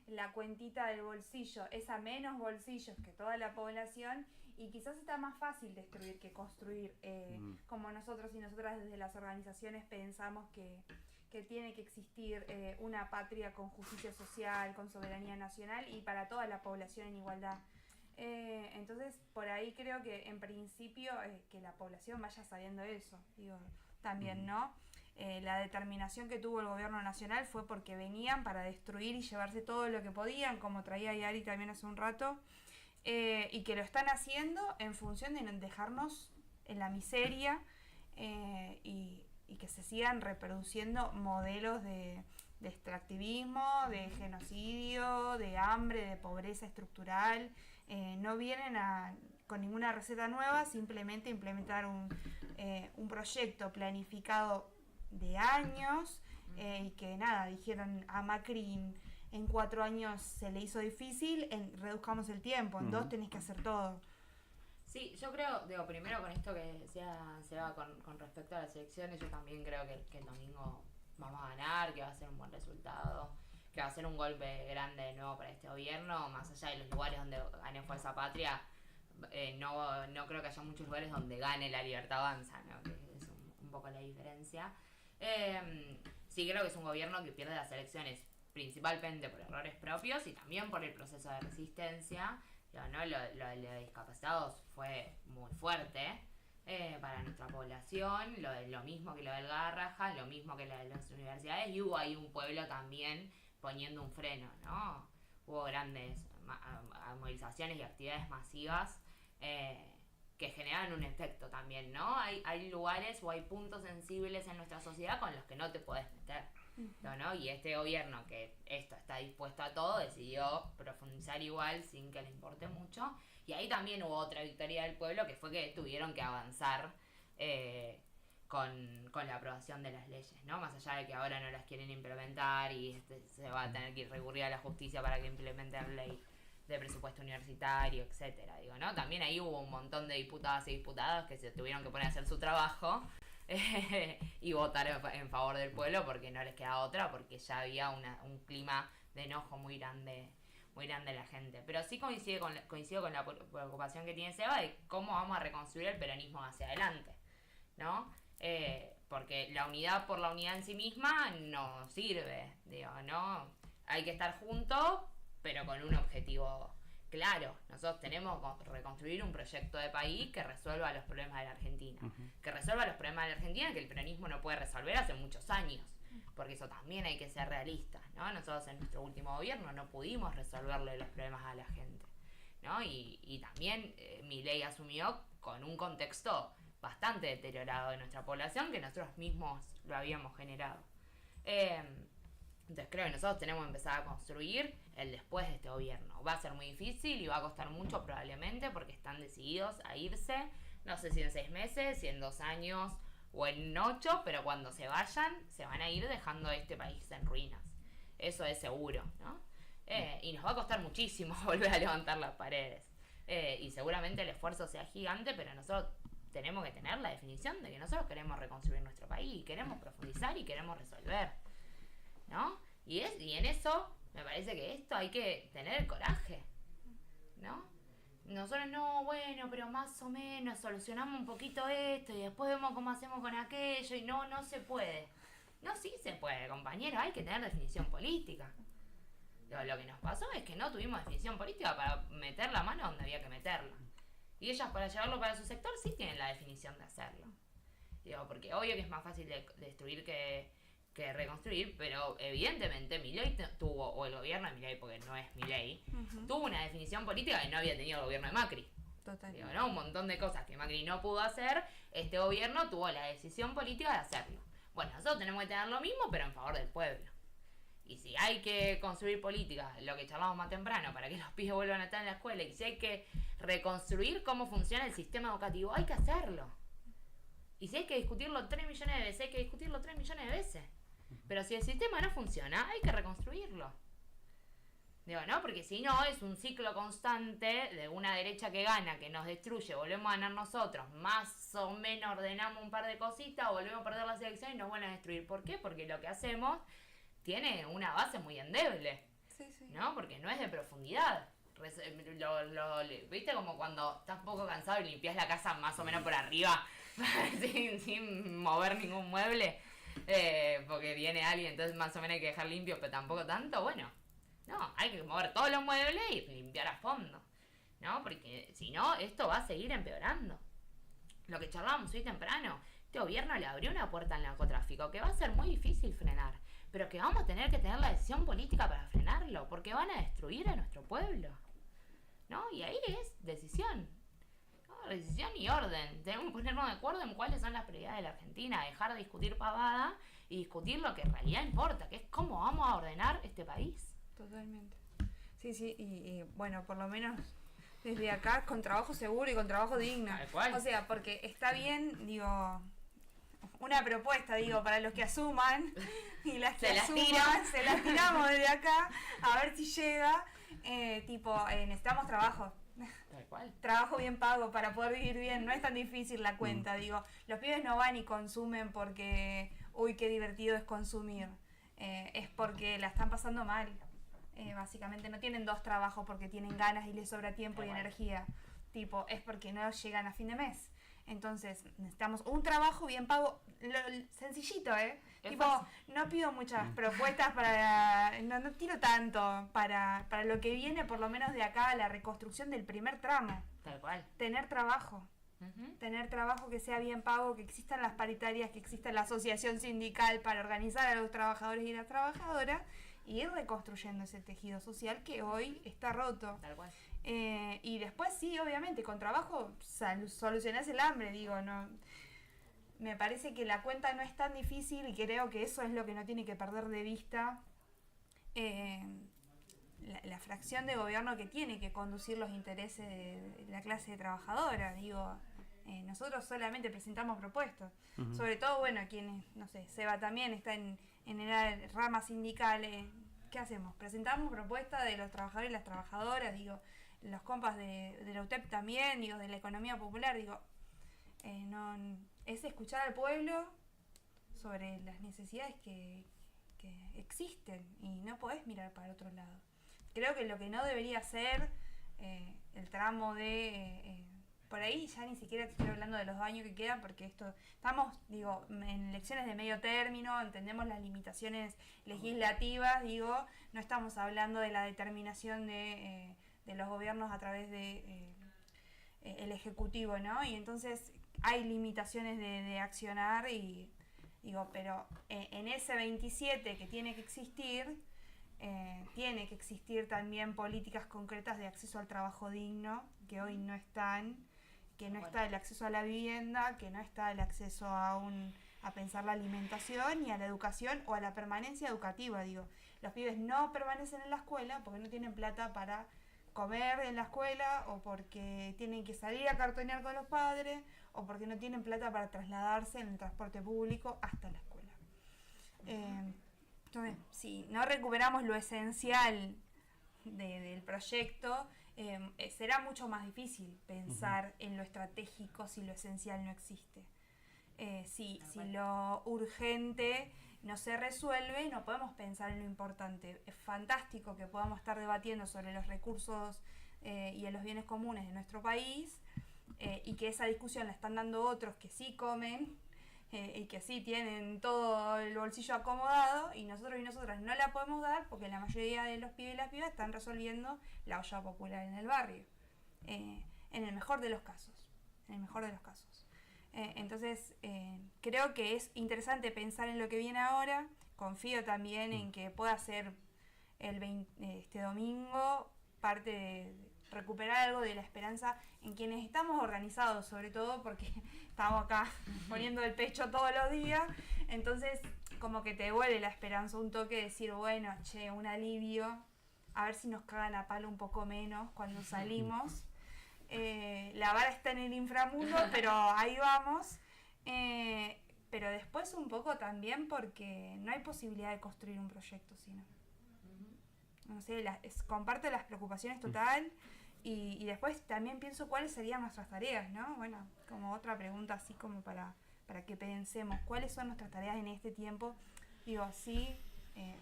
la cuentita del bolsillo es a menos bolsillos que toda la población y quizás está más fácil destruir que construir, como nosotros y nosotras desde las organizaciones pensamos que tiene que existir una patria con justicia social, con soberanía nacional y para toda la población en igualdad. Entonces, por ahí creo que en principio que la población vaya sabiendo eso, digo, también, ¿no? La determinación que tuvo el gobierno nacional fue porque venían para destruir y llevarse todo lo que podían, como traía Yari también hace un rato, y que lo están haciendo en función de dejarnos en la miseria y que se sigan reproduciendo modelos de extractivismo, de genocidio, de hambre, de pobreza estructural. No vienen con ninguna receta nueva, simplemente implementar un proyecto planificado de años y que nada, dijeron a Macri en 4 años se le hizo difícil, reduzcamos el tiempo, en 2 tenés que hacer todo. Sí, yo creo, primero con esto que decía Seba con respecto a las elecciones, yo también creo que el domingo vamos a ganar, que va a ser un buen resultado, que va a ser un golpe grande de nuevo para este gobierno, más allá de los lugares donde gane Fuerza Patria, no creo que haya muchos lugares donde gane La Libertad Avanza, ¿no? Que es un poco la diferencia. Sí creo que es un gobierno que pierde las elecciones principalmente por errores propios y también por el proceso de resistencia. ¿No? Lo de discapacitados fue muy fuerte para nuestra población, lo mismo que lo del Garrahan, lo mismo que lo de las universidades, y hubo ahí un pueblo también poniendo un freno, ¿no? Hubo grandes movilizaciones y actividades masivas que generan un efecto también, ¿no? Hay lugares o hay puntos sensibles en nuestra sociedad con los que no te podés meter, ¿no? Y este gobierno, que esto está dispuesto a todo, decidió profundizar igual sin que le importe mucho. Y ahí también hubo otra victoria del pueblo, que fue que tuvieron que avanzar con la aprobación de las leyes, ¿no? Más allá de que ahora no las quieren implementar y se va a tener que recurrir a la justicia para que implementen la ley de presupuesto universitario, etcétera, digo, ¿no? También ahí hubo un montón de diputadas y diputados que se tuvieron que poner a hacer su trabajo y votar en favor del pueblo porque no les queda otra, porque ya había un clima de enojo muy grande la gente. Pero sí coincido con la preocupación que tiene Seba de cómo vamos a reconstruir el peronismo hacia adelante, ¿no? Porque la unidad por la unidad en sí misma no sirve, digo, ¿no? Hay que estar juntos, pero con un objetivo claro. Nosotros tenemos que reconstruir un proyecto de país que resuelva los problemas de la Argentina. Que resuelva los problemas de la Argentina que el peronismo no puede resolver hace muchos años. Porque eso también hay que ser realistas, ¿no? Nosotros en nuestro último gobierno no pudimos resolverle los problemas a la gente, ¿no? Y también Milei asumió con un contexto bastante deteriorado de nuestra población que nosotros mismos lo habíamos generado. Entonces creo que nosotros tenemos que empezar a construir el después de este gobierno. Va a ser muy difícil y va a costar mucho probablemente porque están decididos a irse, no sé si en 6 meses, si en 2 años o en 8, pero cuando se vayan, se van a ir dejando este país en ruinas. Eso es seguro, ¿no? Y nos va a costar muchísimo volver a levantar las paredes. Y seguramente el esfuerzo sea gigante, pero nosotros tenemos que tener la definición de que nosotros queremos reconstruir nuestro país, y queremos profundizar y queremos resolver, ¿no? Y en eso me parece que esto hay que tener el coraje, ¿no? Nosotros no, bueno, pero más o menos solucionamos un poquito esto y después vemos cómo hacemos con aquello y no se puede. No, sí se puede, compañero, hay que tener definición política. Lo que nos pasó es que no tuvimos definición política para meter la mano donde había que meterla. Y ellas para llevarlo para su sector sí tienen la definición de hacerlo. Digo, porque obvio que es más fácil de destruir que reconstruir, pero evidentemente Milei tuvo, o el gobierno de Milei, porque no es Milei, tuvo una definición política que no había tenido el gobierno de Macri. Total. Digo, ¿no? Un montón de cosas que Macri no pudo hacer, este gobierno tuvo la decisión política de hacerlo. Bueno, nosotros tenemos que tener lo mismo, pero en favor del pueblo. Y si hay que construir políticas, lo que charlamos más temprano, para que los pibes vuelvan a estar en la escuela, y si hay que reconstruir cómo funciona el sistema educativo, hay que hacerlo. Y si hay que discutirlo 3 millones de veces, hay que discutirlo 3 millones de veces. Pero si el sistema no funciona, hay que reconstruirlo. Digo, ¿no? Porque si no, es un ciclo constante de una derecha que gana, que nos destruye, volvemos a ganar nosotros, más o menos ordenamos un par de cositas, volvemos a perder las elecciones y nos vuelven a destruir. ¿Por qué? Porque lo que hacemos tiene una base muy endeble, ¿no? Porque no es de profundidad. ¿Viste? Como cuando estás poco cansado y limpias la casa más o menos por arriba, sin mover ningún mueble. Porque viene alguien, entonces más o menos hay que dejar limpio, pero tampoco tanto. Bueno, no, hay que mover todos los muebles y limpiar a fondo, ¿no? Porque si no, esto va a seguir empeorando. Lo que charlábamos hoy temprano, este gobierno le abrió una puerta al narcotráfico que va a ser muy difícil frenar, pero que vamos a tener que tener la decisión política para frenarlo, porque van a destruir a nuestro pueblo, ¿no? Y ahí es decisión. Decisión y orden. Tenemos que ponernos de acuerdo en cuáles son las prioridades de la Argentina, dejar de discutir pavada y discutir lo que en realidad importa, que es cómo vamos a ordenar este país. Totalmente. Sí, y bueno, por lo menos desde acá con trabajo seguro y con trabajo digno. O sea, porque está bien, digo, una propuesta, digo, para los que asuman y las que asuman, se las tiramos desde acá a ver si llega, necesitamos trabajo. Trabajo bien pago para poder vivir bien, no es tan difícil la cuenta, digo, los pibes no van y consumen porque, uy, qué divertido es consumir, es porque la están pasando mal, básicamente no tienen 2 trabajos porque tienen ganas y les sobra tiempo y energía, es porque no llegan a fin de mes, Entonces necesitamos un trabajo bien pago, sencillito, tipo, no pido muchas propuestas no tiro tanto para lo que viene, por lo menos de acá, la reconstrucción del primer tramo. Tal cual. Tener trabajo. Tener trabajo que sea bien pago, que existan las paritarias, que exista la asociación sindical para organizar a los trabajadores y las trabajadoras y ir reconstruyendo ese tejido social que hoy está roto. Tal cual. Y después sí, obviamente, con trabajo solucionás el hambre, digo, no. Me parece que la cuenta no es tan difícil y creo que eso es lo que no tiene que perder de vista la fracción de gobierno que tiene que conducir los intereses de la clase trabajadora. Digo, nosotros solamente presentamos propuestas. Sobre todo, bueno, quienes, no sé, Seba también está en la rama sindical. ¿Qué hacemos? Presentamos propuestas de los trabajadores y las trabajadoras, digo, los compas de la UTEP también, digo, de la economía popular, digo, no, es escuchar al pueblo sobre las necesidades que existen y no podés mirar para otro lado. Creo que lo que no debería ser el tramo de... por ahí ya ni siquiera estoy hablando de los 2 años que quedan, porque estamos, digo, en elecciones de medio término, entendemos las limitaciones legislativas, digo, no estamos hablando de la determinación de los gobiernos a través de el Ejecutivo, ¿no? Y entonces hay limitaciones de accionar y digo, pero en ese 27 que tiene que existir también políticas concretas de acceso al trabajo digno, que hoy no están, que no está el acceso a la vivienda, que no está el acceso a pensar la alimentación y a la educación o a la permanencia educativa, digo. Los pibes no permanecen en la escuela porque no tienen plata para comer en la escuela o porque tienen que salir a cartonear con los padres o porque no tienen plata para trasladarse en el transporte público hasta la escuela. Entonces, si no recuperamos lo esencial del proyecto, será mucho más difícil pensar en lo estratégico si lo esencial no existe. Si lo urgente no se resuelve, no podemos pensar en lo importante. Es fantástico que podamos estar debatiendo sobre los recursos y en los bienes comunes de nuestro país y que esa discusión la están dando otros que sí comen y que sí tienen todo el bolsillo acomodado y nosotros y nosotras no la podemos dar porque la mayoría de los pibes y las pibas están resolviendo la olla popular en el barrio. En el mejor de los casos. Entonces, creo que es interesante pensar en lo que viene ahora. Confío también en que pueda ser este domingo parte de recuperar algo de la esperanza en quienes estamos organizados, sobre todo porque estamos acá poniendo el pecho todos los días. Entonces, como que te devuelve la esperanza, un toque de decir, bueno, che, un alivio, a ver si nos cagan a palo un poco menos cuando salimos. La vara está en el inframundo, pero ahí vamos. Pero después un poco también porque no hay posibilidad de construir un proyecto sino. No sé, comparto las preocupaciones total y después también pienso cuáles serían nuestras tareas, ¿no? Bueno, como otra pregunta así como para que pensemos cuáles son nuestras tareas en este tiempo. Digo, sí,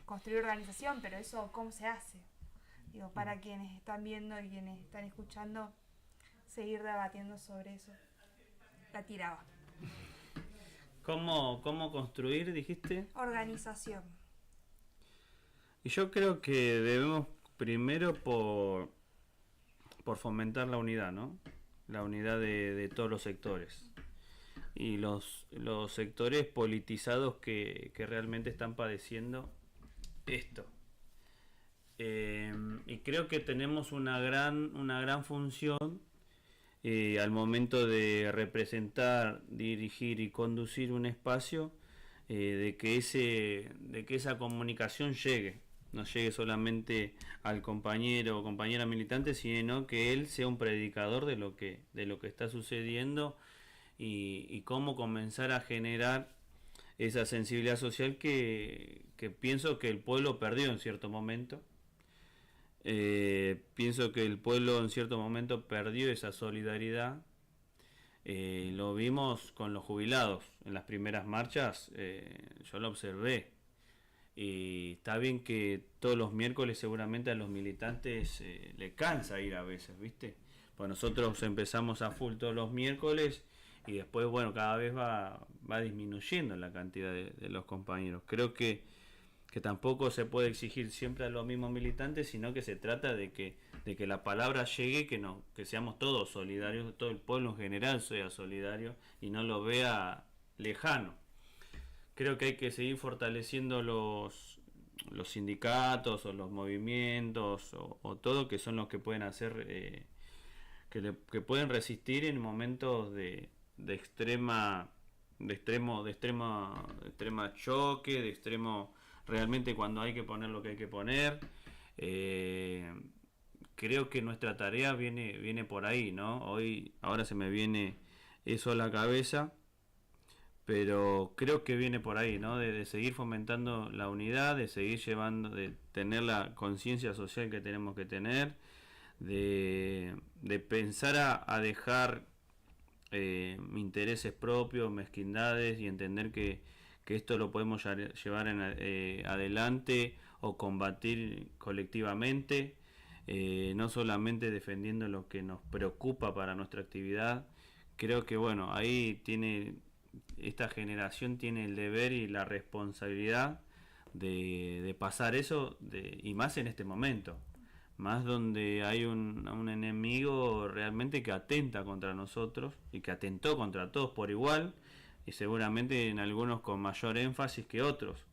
construir organización, pero eso ¿cómo se hace? Digo, para quienes están viendo y quienes están escuchando, seguir debatiendo sobre eso. La tiraba. ¿Cómo construir, dijiste? Organización. Y yo creo que debemos primero por fomentar la unidad, ¿no? La unidad de todos los sectores. Y los sectores politizados que realmente están padeciendo esto. Y creo que tenemos una gran función al momento de representar, dirigir y conducir un espacio, de que esa comunicación no llegue solamente al compañero o compañera militante, sino que él sea un predicador de lo que está sucediendo y cómo comenzar a generar esa sensibilidad social que pienso que el pueblo perdió en cierto momento. Pienso que el pueblo en cierto momento perdió esa solidaridad. Lo vimos con los jubilados en las primeras marchas, yo lo observé. Y está bien que todos los miércoles seguramente a los militantes le cansa ir a veces, ¿viste? Pues nosotros empezamos a full todos los miércoles y después, bueno, cada vez va disminuyendo la cantidad de los compañeros. Creo que tampoco se puede exigir siempre a los mismos militantes, sino que se trata de que la palabra llegue, que seamos todos solidarios, todo el pueblo en general sea solidario y no lo vea lejano. Creo que hay que seguir fortaleciendo los sindicatos o los movimientos o todo, que son los que pueden hacer que pueden resistir en momentos de extrema choque, de extremo, realmente cuando hay que poner lo que hay que poner. Creo que nuestra tarea viene por ahí, ¿no? Ahora se me viene eso a la cabeza, pero creo que viene por ahí, ¿no? De seguir fomentando la unidad, de seguir de tener la conciencia social que tenemos que tener, de pensar a dejar intereses propios, mezquindades, y entender que esto lo podemos llevar adelante o combatir colectivamente, no solamente defendiendo lo que nos preocupa para nuestra actividad. Creo que bueno, ahí esta generación tiene el deber y la responsabilidad de pasar eso, y más en este momento, más donde hay un enemigo realmente que atenta contra nosotros y que atentó contra todos por igual, y seguramente en algunos con mayor énfasis que otros,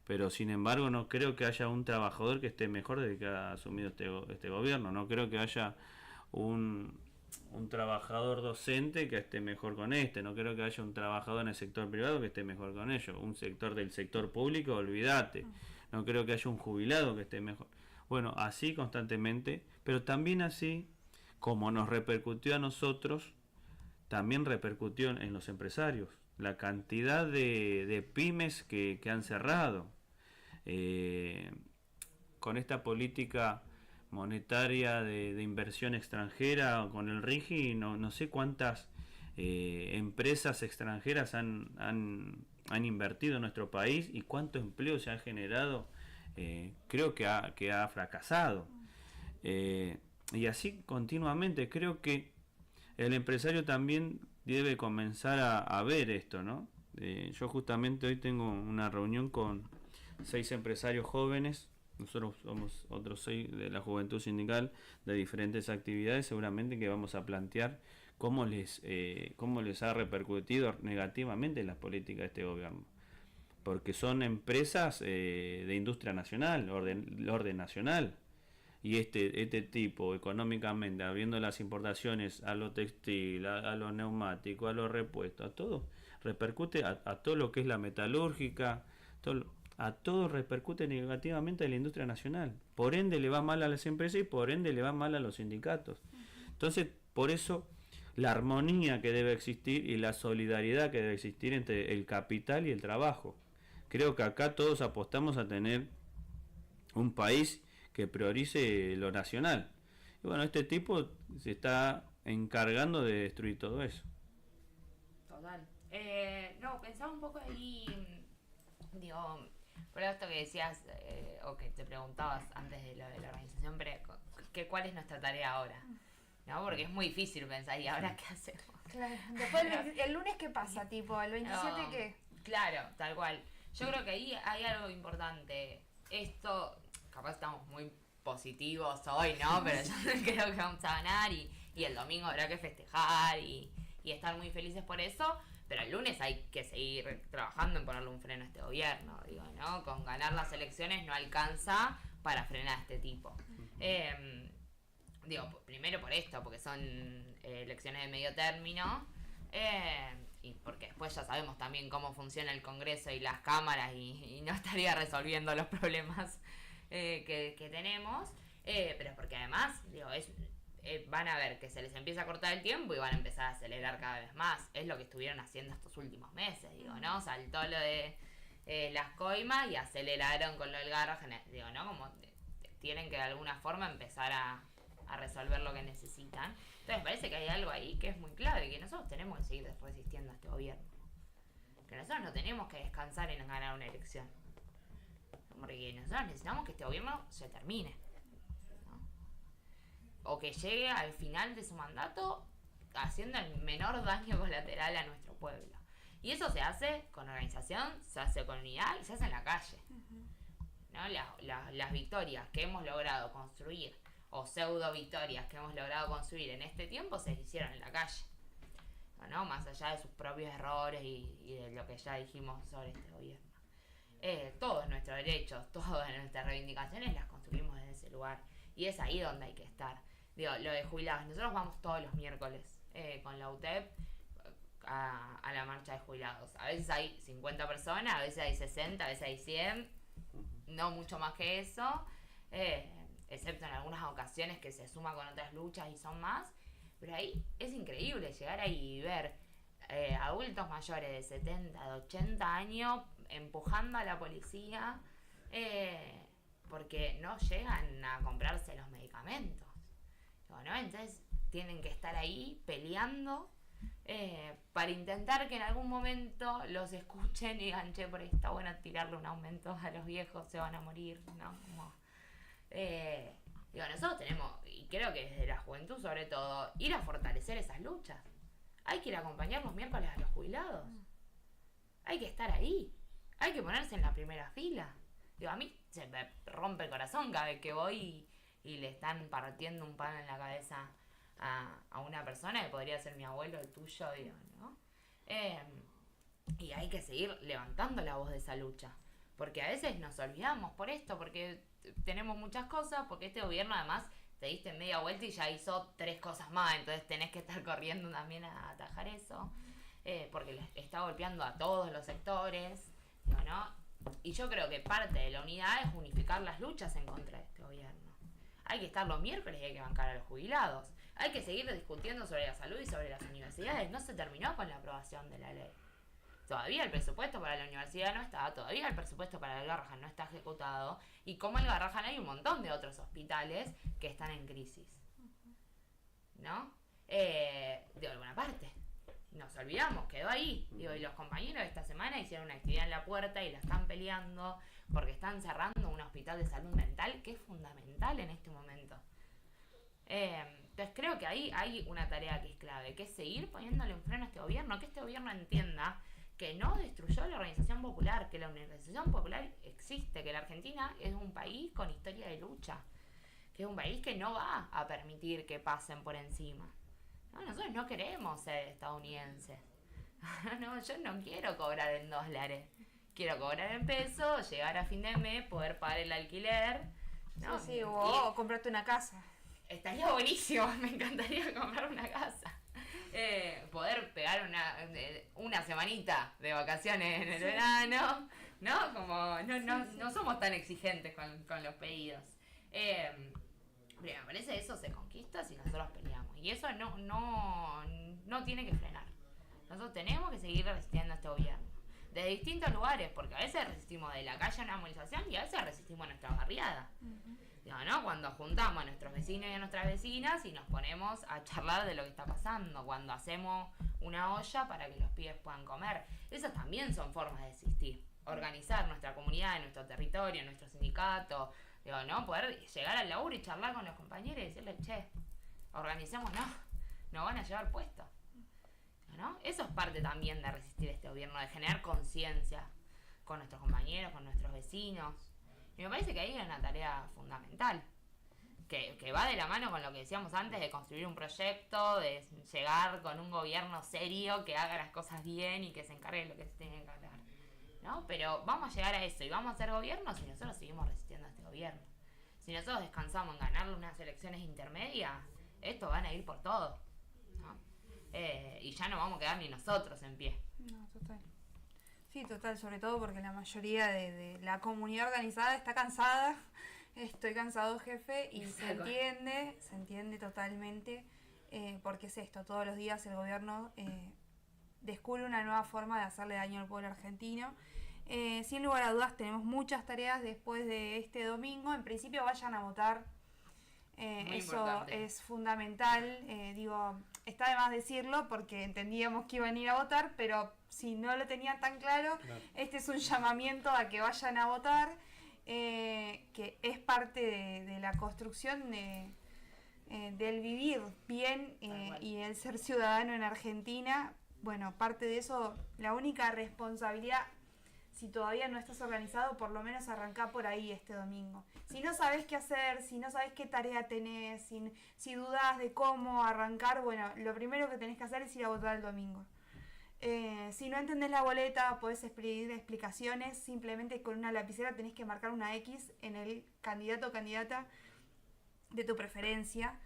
pero sin embargo no creo que haya un trabajador que esté mejor desde que ha asumido este gobierno. No creo que haya un trabajador docente que esté mejor con no creo que haya un trabajador en el sector privado que esté mejor con ellos, un sector del sector público, olvídate, no creo que haya un jubilado que esté mejor. Bueno, así constantemente, pero también así como nos repercutió a nosotros, también repercutió en los empresarios. La cantidad de pymes que han cerrado con esta política monetaria de inversión extranjera, con el RIGI, no sé cuántas empresas extranjeras han invertido en nuestro país y cuánto empleo se ha generado. Creo que ha fracasado, y así continuamente. Creo que el empresario también debe comenzar a ver esto, ¿no? Yo justamente hoy tengo una reunión con 6 empresarios jóvenes. Nosotros somos otros 6 de la Juventud Sindical, de diferentes actividades, seguramente que vamos a plantear cómo les ha repercutido negativamente las políticas de este gobierno, porque son empresas de industria nacional, orden nacional, y este tipo económicamente, abriendo las importaciones a lo textil, a lo neumático, a los repuestos, a todo, repercute a todo lo que es la metalúrgica, a todo repercute negativamente a la industria nacional. Por ende le va mal a las empresas y por ende le va mal a los sindicatos. Entonces, por eso la armonía que debe existir y la solidaridad que debe existir entre el capital y el trabajo. Creo que acá todos apostamos a tener un país que priorice lo nacional. Y bueno, este tipo se está encargando de destruir todo eso. Total. No, pensaba un poco ahí, digo, por esto que decías, o que te preguntabas antes de lo de la organización, pero ¿cuál es nuestra tarea ahora? ¿No? Porque es muy difícil pensar, ¿y ahora qué hacemos? Claro. Después el lunes, ¿qué pasa? Tipo, el 27, No, ¿qué? Claro, tal cual. Yo creo que ahí hay algo importante. Esto, capaz estamos muy positivos hoy, ¿no? Pero yo creo que vamos a ganar y el domingo habrá que festejar y estar muy felices por eso. Pero el lunes hay que seguir trabajando en ponerle un freno a este gobierno, digo, ¿no? Con ganar las elecciones no alcanza para frenar a este tipo. Digo, primero por esto, porque son elecciones de medio término, y porque después ya sabemos también cómo funciona el Congreso y las cámaras y no estaría resolviendo los problemas que tenemos, pero porque además, digo, van a ver que se les empieza a cortar el tiempo y van a empezar a acelerar cada vez más. Es lo que estuvieron haciendo estos últimos meses, digo, ¿no? Saltó lo de las coimas y aceleraron con lo del Garrahan, digo, ¿no? Como tienen que de alguna forma empezar a resolver lo que necesitan. Entonces parece que hay algo ahí que es muy clave, que nosotros tenemos que seguir resistiendo a este gobierno, que nosotros no tenemos que descansar en ganar una elección, porque nosotros necesitamos que este gobierno se termine, ¿no? O que llegue al final de su mandato haciendo el menor daño colateral a nuestro pueblo. Y eso se hace con organización, se hace con unidad y se hace en la calle. ¿No? Las victorias que hemos logrado construir, o pseudo victorias que hemos logrado construir en este tiempo, se hicieron en la calle. ¿No? Más allá de sus propios errores y de lo que ya dijimos sobre este gobierno. Todos nuestros derechos, todas nuestras reivindicaciones las construimos desde ese lugar. Y es ahí donde hay que estar. Digo, lo de jubilados, nosotros vamos todos los miércoles con la UTEP a la marcha de jubilados. A veces hay 50 personas, a veces hay 60, a veces hay 100, no mucho más que eso, excepto en algunas ocasiones que se suma con otras luchas y son más. Pero ahí es increíble llegar ahí y ver adultos mayores de 70, de 80 años empujando a la policía porque no llegan a comprarse los medicamentos, ¿no? Entonces tienen que estar ahí peleando para intentar que en algún momento los escuchen y digan, che, por ahí está bueno tirarle un aumento a los viejos, se van a morir, ¿no? Como, nosotros tenemos, y creo que desde la juventud sobre todo, ir a fortalecer esas luchas. Hay que ir a acompañar los miércoles a los jubilados. Hay que estar ahí. Hay que ponerse en la primera fila. A mí se me rompe el corazón cada vez que voy y le están partiendo un pan en la cabeza a una persona que podría ser mi abuelo, el tuyo, ¿no? Y hay que seguir levantando la voz de esa lucha. Porque a veces nos olvidamos por esto, porque tenemos muchas cosas, porque este gobierno además te diste media vuelta y ya hizo 3 cosas más, entonces tenés que estar corriendo también a atajar eso, porque les está golpeando a todos los sectores, ¿no? Y yo creo que parte de la unidad es unificar las luchas en contra de este gobierno. Hay que estar los miércoles y hay que bancar a los jubilados. Hay que seguir discutiendo sobre la salud y sobre las universidades. No se terminó con la aprobación de la ley. Todavía el presupuesto para la universidad no está, todavía el presupuesto para el Garrahan no está ejecutado, y como el Garrahan hay un montón de otros hospitales que están en crisis, ¿no? De alguna parte. Nos olvidamos, quedó ahí. Y los compañeros esta semana hicieron una actividad en la puerta y la están peleando porque están cerrando un hospital de salud mental que es fundamental en este momento. Entonces creo que ahí hay una tarea que es clave, que es seguir poniéndole un freno a este gobierno, que este gobierno entienda que no destruyó la organización popular, que la organización popular existe, que la Argentina es un país con historia de lucha, que es un país que no va a permitir que pasen por encima. No, nosotros no queremos ser estadounidenses. No, yo no quiero cobrar en $, quiero cobrar en pesos, llegar a fin de mes, poder pagar el alquiler, ¿no? Sí, o comprarte una casa. Estaría buenísimo, me encantaría comprar una casa. Poder pegar una semanita de vacaciones en el verano, ¿no? Como no somos tan exigentes con los pedidos. Pero me parece que eso se conquista si nosotros peleamos. Y eso no tiene que frenar. Nosotros tenemos que seguir resistiendo a este gobierno. De distintos lugares, porque a veces resistimos de la calle a una movilización y a veces resistimos a nuestra barriada. ¿No? Cuando juntamos a nuestros vecinos y a nuestras vecinas y nos ponemos a charlar de lo que está pasando, cuando hacemos una olla para que los pibes puedan comer. Esas también son formas de existir. Organizar nuestra comunidad, nuestro territorio, nuestro sindicato, ¿no? Poder llegar al laburo y charlar con los compañeros y decirles, che, organicémonos, nos van a llevar puestos, ¿no? Eso es parte también de resistir este gobierno, de generar conciencia con nuestros compañeros, con nuestros vecinos. Y me parece que ahí hay una tarea fundamental, que va de la mano con lo que decíamos antes de construir un proyecto, de llegar con un gobierno serio que haga las cosas bien y que se encargue de lo que se tiene que encargar, ¿no? Pero vamos a llegar a eso y vamos a hacer gobierno si nosotros seguimos resistiendo a este gobierno. Si nosotros descansamos en ganarle unas elecciones intermedias, estos van a ir por todo, ¿no? Y ya no vamos a quedar ni nosotros en pie. No, total. Sí, total, sobre todo porque la mayoría de la comunidad organizada está cansada. Estoy cansado, jefe, y se entiende totalmente, porque es esto, todos los días el gobierno descubre una nueva forma de hacerle daño al pueblo argentino. Sin lugar a dudas tenemos muchas tareas después de este domingo. En principio vayan a votar, eso importante. Es fundamental, está de más decirlo porque entendíamos que iban a ir a votar, pero si no lo tenían tan claro, este es un llamamiento a que vayan a votar, que es parte de la construcción del vivir bien y el ser ciudadano en Argentina. Bueno, parte de eso, la única responsabilidad, si todavía no estás organizado, por lo menos arrancá por ahí este domingo. Si no sabes qué hacer, si no sabes qué tarea tenés, si dudas de cómo arrancar, bueno, lo primero que tenés que hacer es ir a votar el domingo. Si no entendés la boleta, podés pedir explicaciones, simplemente con una lapicera tenés que marcar una X en el candidato o candidata de tu preferencia.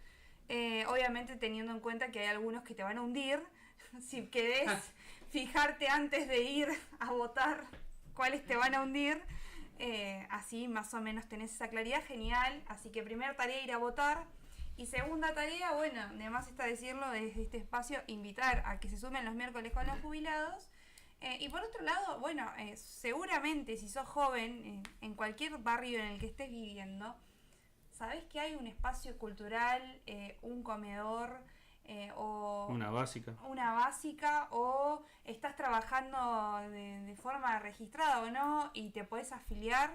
Obviamente teniendo en cuenta que hay algunos que te van a hundir. Si querés fijarte antes de ir a votar cuáles te van a hundir, así más o menos tenés esa claridad, genial. Así que primera tarea, ir a votar. Y segunda tarea, bueno, además está decirlo desde este espacio, invitar a que se sumen los miércoles con los jubilados. Y por otro lado, bueno, seguramente si sos joven, en cualquier barrio en el que estés viviendo, sabés que hay un espacio cultural, un comedor, o Una básica. O estás trabajando de forma registrada o no y te podés afiliar.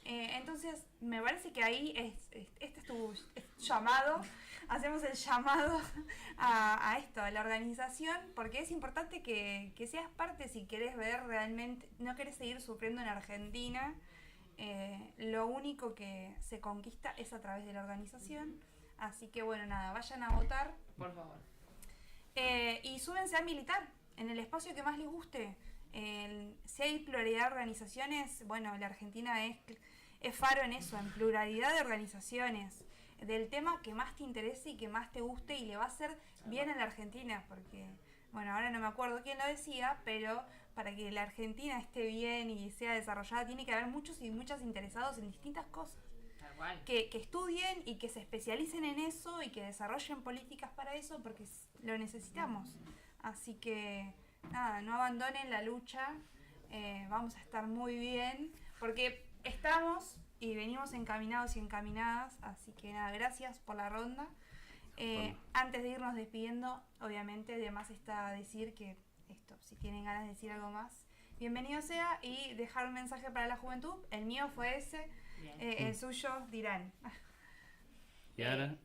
Entonces me parece que ahí este es tu llamado, hacemos el llamado a esto, a la organización, porque es importante que seas parte si querés ver realmente, no querés seguir sufriendo en Argentina. Lo único que se conquista es a través de la organización. Así que bueno, nada, vayan a votar. Por favor. Y súbense a militar en el espacio que más les guste. Si hay pluralidad de organizaciones, bueno, la Argentina es faro en eso, en pluralidad de organizaciones, del tema que más te interese y que más te guste y le va a hacer bien a la Argentina, porque, bueno, ahora no me acuerdo quién lo decía, pero para que la Argentina esté bien y sea desarrollada tiene que haber muchos y muchas interesados en distintas cosas. Que estudien y que se especialicen en eso y que desarrollen políticas para eso porque lo necesitamos. Así que nada, no abandonen la lucha, vamos a estar muy bien porque estamos y venimos encaminados y encaminadas, así que nada, gracias por la ronda. Antes de irnos despidiendo, obviamente además está decir que esto, si tienen ganas de decir algo más, bienvenido sea, y dejar un mensaje para la juventud. El mío fue ese. El suyo dirán. ¿Y ahora?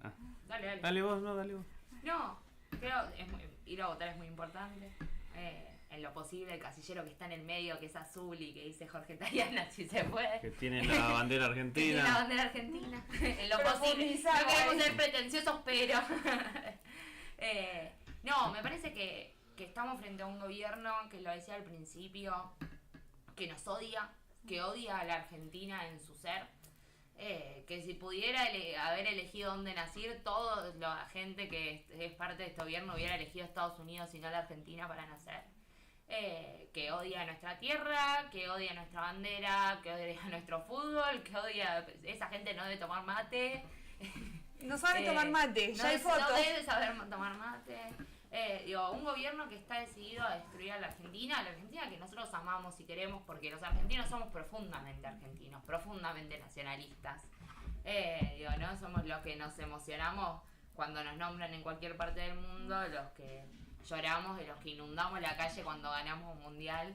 Dale. Dale vos, dale vos. No, creo ir a votar es muy importante. En lo posible, el casillero que está en el medio, que es azul y que dice Jorge Tariana, si se puede. Que tiene la bandera argentina. Tiene la bandera argentina. En lo posible. No queremos ser pretenciosos, pero. No, me parece que estamos frente a un gobierno que lo decía al principio, que nos odia, que odia a la Argentina en su ser, que si pudiera haber elegido dónde nacer, toda la gente que es parte de este gobierno hubiera elegido Estados Unidos y no la Argentina para nacer, que odia nuestra tierra, que odia nuestra bandera, que odia nuestro fútbol, que odia, esa gente no debe tomar mate. No sabe tomar mate, ya hay fotos. No debe saber tomar mate. Un gobierno que está decidido a destruir a la Argentina que nosotros amamos y queremos, porque los argentinos somos profundamente argentinos, profundamente nacionalistas. ¿No? Somos los que nos emocionamos cuando nos nombran en cualquier parte del mundo, los que lloramos, los que inundamos la calle cuando ganamos un mundial,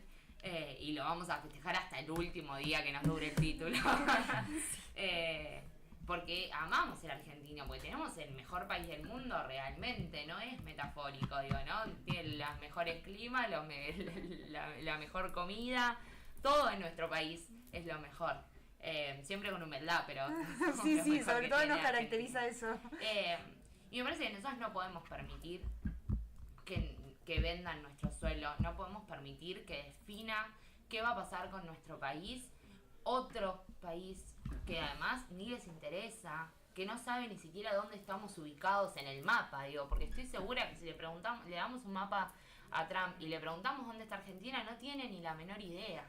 y lo vamos a festejar hasta el último día que nos dure el título. Porque amamos ser argentino, porque tenemos el mejor país del mundo realmente, no es metafórico, ¿no? Tiene los mejores climas, la mejor comida, todo en nuestro país es lo mejor. Siempre con humildad, pero... sí, sobre todo nos caracteriza eso. Y me parece que nosotros no podemos permitir que vendan nuestro suelo, no podemos permitir que defina qué va a pasar con nuestro país, otro país que además ni les interesa, que no sabe ni siquiera dónde estamos ubicados en el mapa, porque estoy segura que si le damos un mapa a Trump y le preguntamos dónde está Argentina, no tiene ni la menor idea.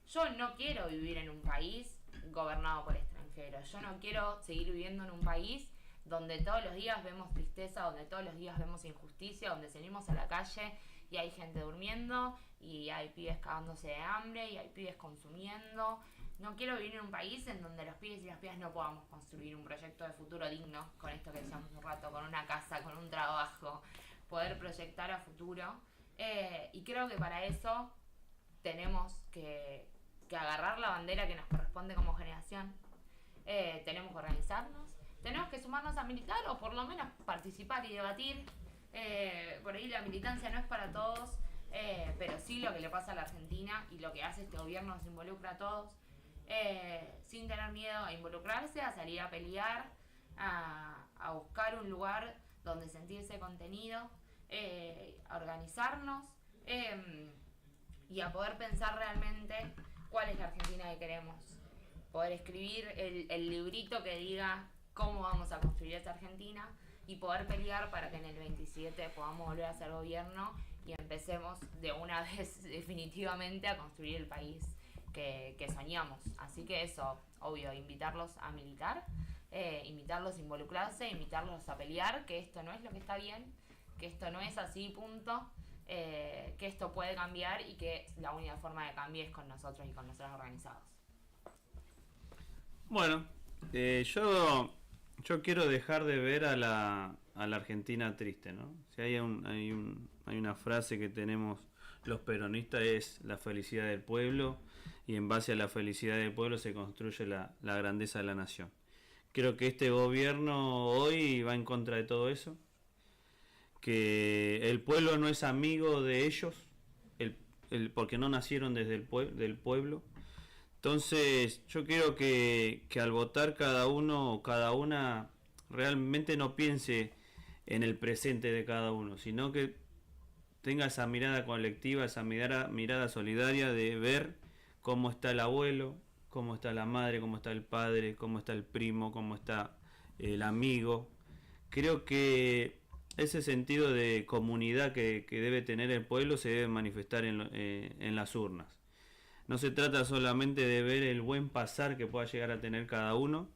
Yo no quiero vivir en un país gobernado por extranjeros, yo no quiero seguir viviendo en un país donde todos los días vemos tristeza, donde todos los días vemos injusticia, donde salimos a la calle y hay gente durmiendo, y hay pibes cagándose de hambre, y hay pibes consumiendo. No quiero vivir en un país en donde los pibes y las pibas no podamos construir un proyecto de futuro digno, con esto que decíamos un rato, con una casa, con un trabajo, poder proyectar a futuro. Y creo que para eso tenemos que agarrar la bandera que nos corresponde como generación. Tenemos que organizarnos, tenemos que sumarnos a militar o por lo menos participar y debatir. Por ahí la militancia no es para todos, pero sí lo que le pasa a la Argentina y lo que hace este gobierno nos involucra a todos, sin tener miedo a involucrarse, a salir a pelear, a buscar un lugar donde sentirse contenido, a organizarnos y a poder pensar realmente cuál es la Argentina que queremos. Poder escribir el librito que diga cómo vamos a construir esa Argentina y poder pelear para que en el 27 podamos volver a ser gobierno y empecemos de una vez definitivamente a construir el país que soñamos. Así que eso, obvio, invitarlos a militar, invitarlos a involucrarse, invitarlos a pelear, que esto no es lo que está bien, que esto no es así, punto, que esto puede cambiar y que la única forma de cambio es con nosotros y con nosotros organizados. Bueno, yo quiero dejar de ver a la Argentina triste, ¿no? Si hay una frase que tenemos los peronistas, es la felicidad del pueblo, y en base a la felicidad del pueblo se construye la grandeza de la nación. Creo que este gobierno hoy va en contra de todo eso, que el pueblo no es amigo de ellos, porque no nacieron desde del pueblo. Entonces yo quiero que al votar cada uno o cada una realmente no piense en el presente de cada uno, sino que tenga esa mirada colectiva, esa mirada solidaria de ver cómo está el abuelo, cómo está la madre, cómo está el padre, cómo está el primo, cómo está el amigo. Creo que ese sentido de comunidad que debe tener el pueblo se debe manifestar en las urnas. No se trata solamente de ver el buen pasar que pueda llegar a tener cada uno,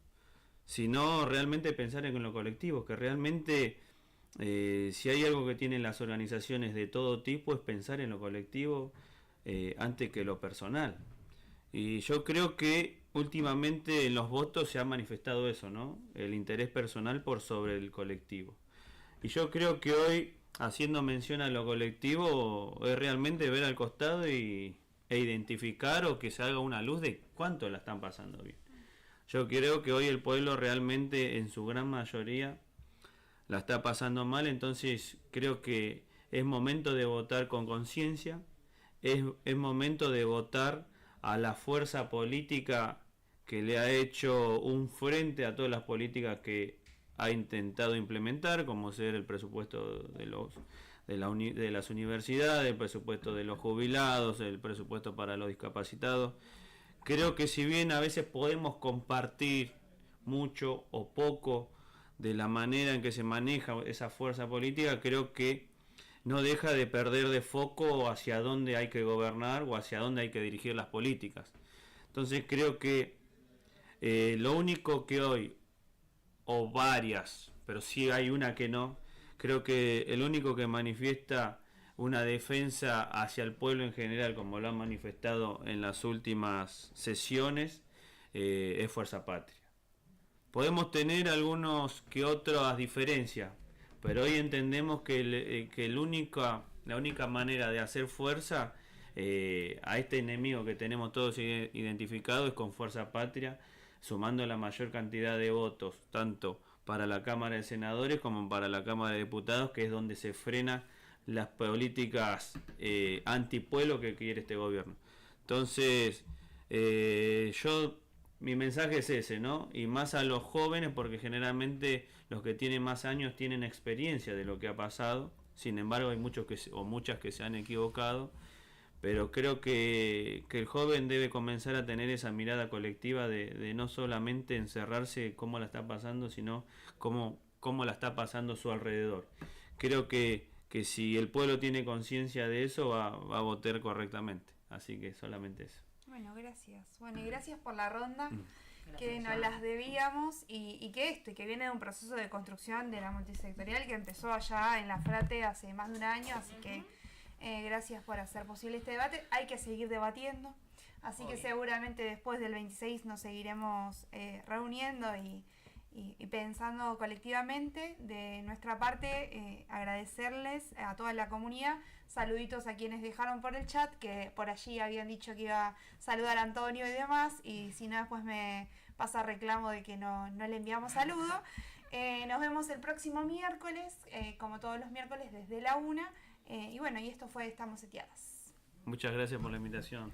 sino realmente pensar en lo colectivo, que realmente si hay algo que tienen las organizaciones de todo tipo es pensar en lo colectivo antes que lo personal. Y yo creo que últimamente en los votos se ha manifestado eso, ¿no? El interés personal por sobre el colectivo. Y yo creo que hoy, haciendo mención a lo colectivo, es realmente ver al costado e identificar o que se haga una luz de cuánto la están pasando bien. Yo creo que hoy el pueblo realmente en su gran mayoría la está pasando mal, entonces creo que es momento de votar con conciencia, es momento de votar a la fuerza política que le ha hecho un frente a todas las políticas que ha intentado implementar, como ser el presupuesto de las universidades, el presupuesto de los jubilados, el presupuesto para los discapacitados. Creo que si bien a veces podemos compartir mucho o poco de la manera en que se maneja esa fuerza política, creo que no deja de perder de foco hacia dónde hay que gobernar o hacia dónde hay que dirigir las políticas. Entonces creo que lo único que hoy, o varias, pero sí hay una que no, creo que el único que manifiesta una defensa hacia el pueblo en general, como lo han manifestado en las últimas sesiones, es Fuerza Patria. Podemos tener algunos que otras diferencias, pero hoy entendemos que la única manera de hacer fuerza a este enemigo que tenemos todos identificado es con Fuerza Patria, sumando la mayor cantidad de votos, tanto para la Cámara de Senadores como para la Cámara de Diputados, que es donde se frena las políticas antipueblo que quiere este gobierno. Entonces, mi mensaje es ese, ¿no? Y más a los jóvenes, porque generalmente los que tienen más años tienen experiencia de lo que ha pasado. Sin embargo, hay muchos muchas que se han equivocado. Pero creo que el joven debe comenzar a tener esa mirada colectiva de no solamente encerrarse cómo la está pasando, sino cómo la está pasando a su alrededor. Creo que si el pueblo tiene conciencia de eso, va a votar correctamente. Así que solamente eso. Bueno, gracias. Bueno, y gracias por la ronda, que Gracias. nos las debíamos y que viene de un proceso de construcción de la multisectorial que empezó allá en la Frate hace más de un año, así que gracias por hacer posible este debate. Hay que seguir debatiendo, así que seguramente después del 26 nos seguiremos reuniendo y pensando colectivamente. De nuestra parte, agradecerles a toda la comunidad. Saluditos a quienes dejaron por el chat, que por allí habían dicho que iba a saludar a Antonio y demás, y si no, después me pasa reclamo de que no le enviamos saludo. Nos vemos el próximo miércoles, como todos los miércoles desde la 1. Y bueno, y esto fue Estamos Seteadas. Muchas gracias por la invitación.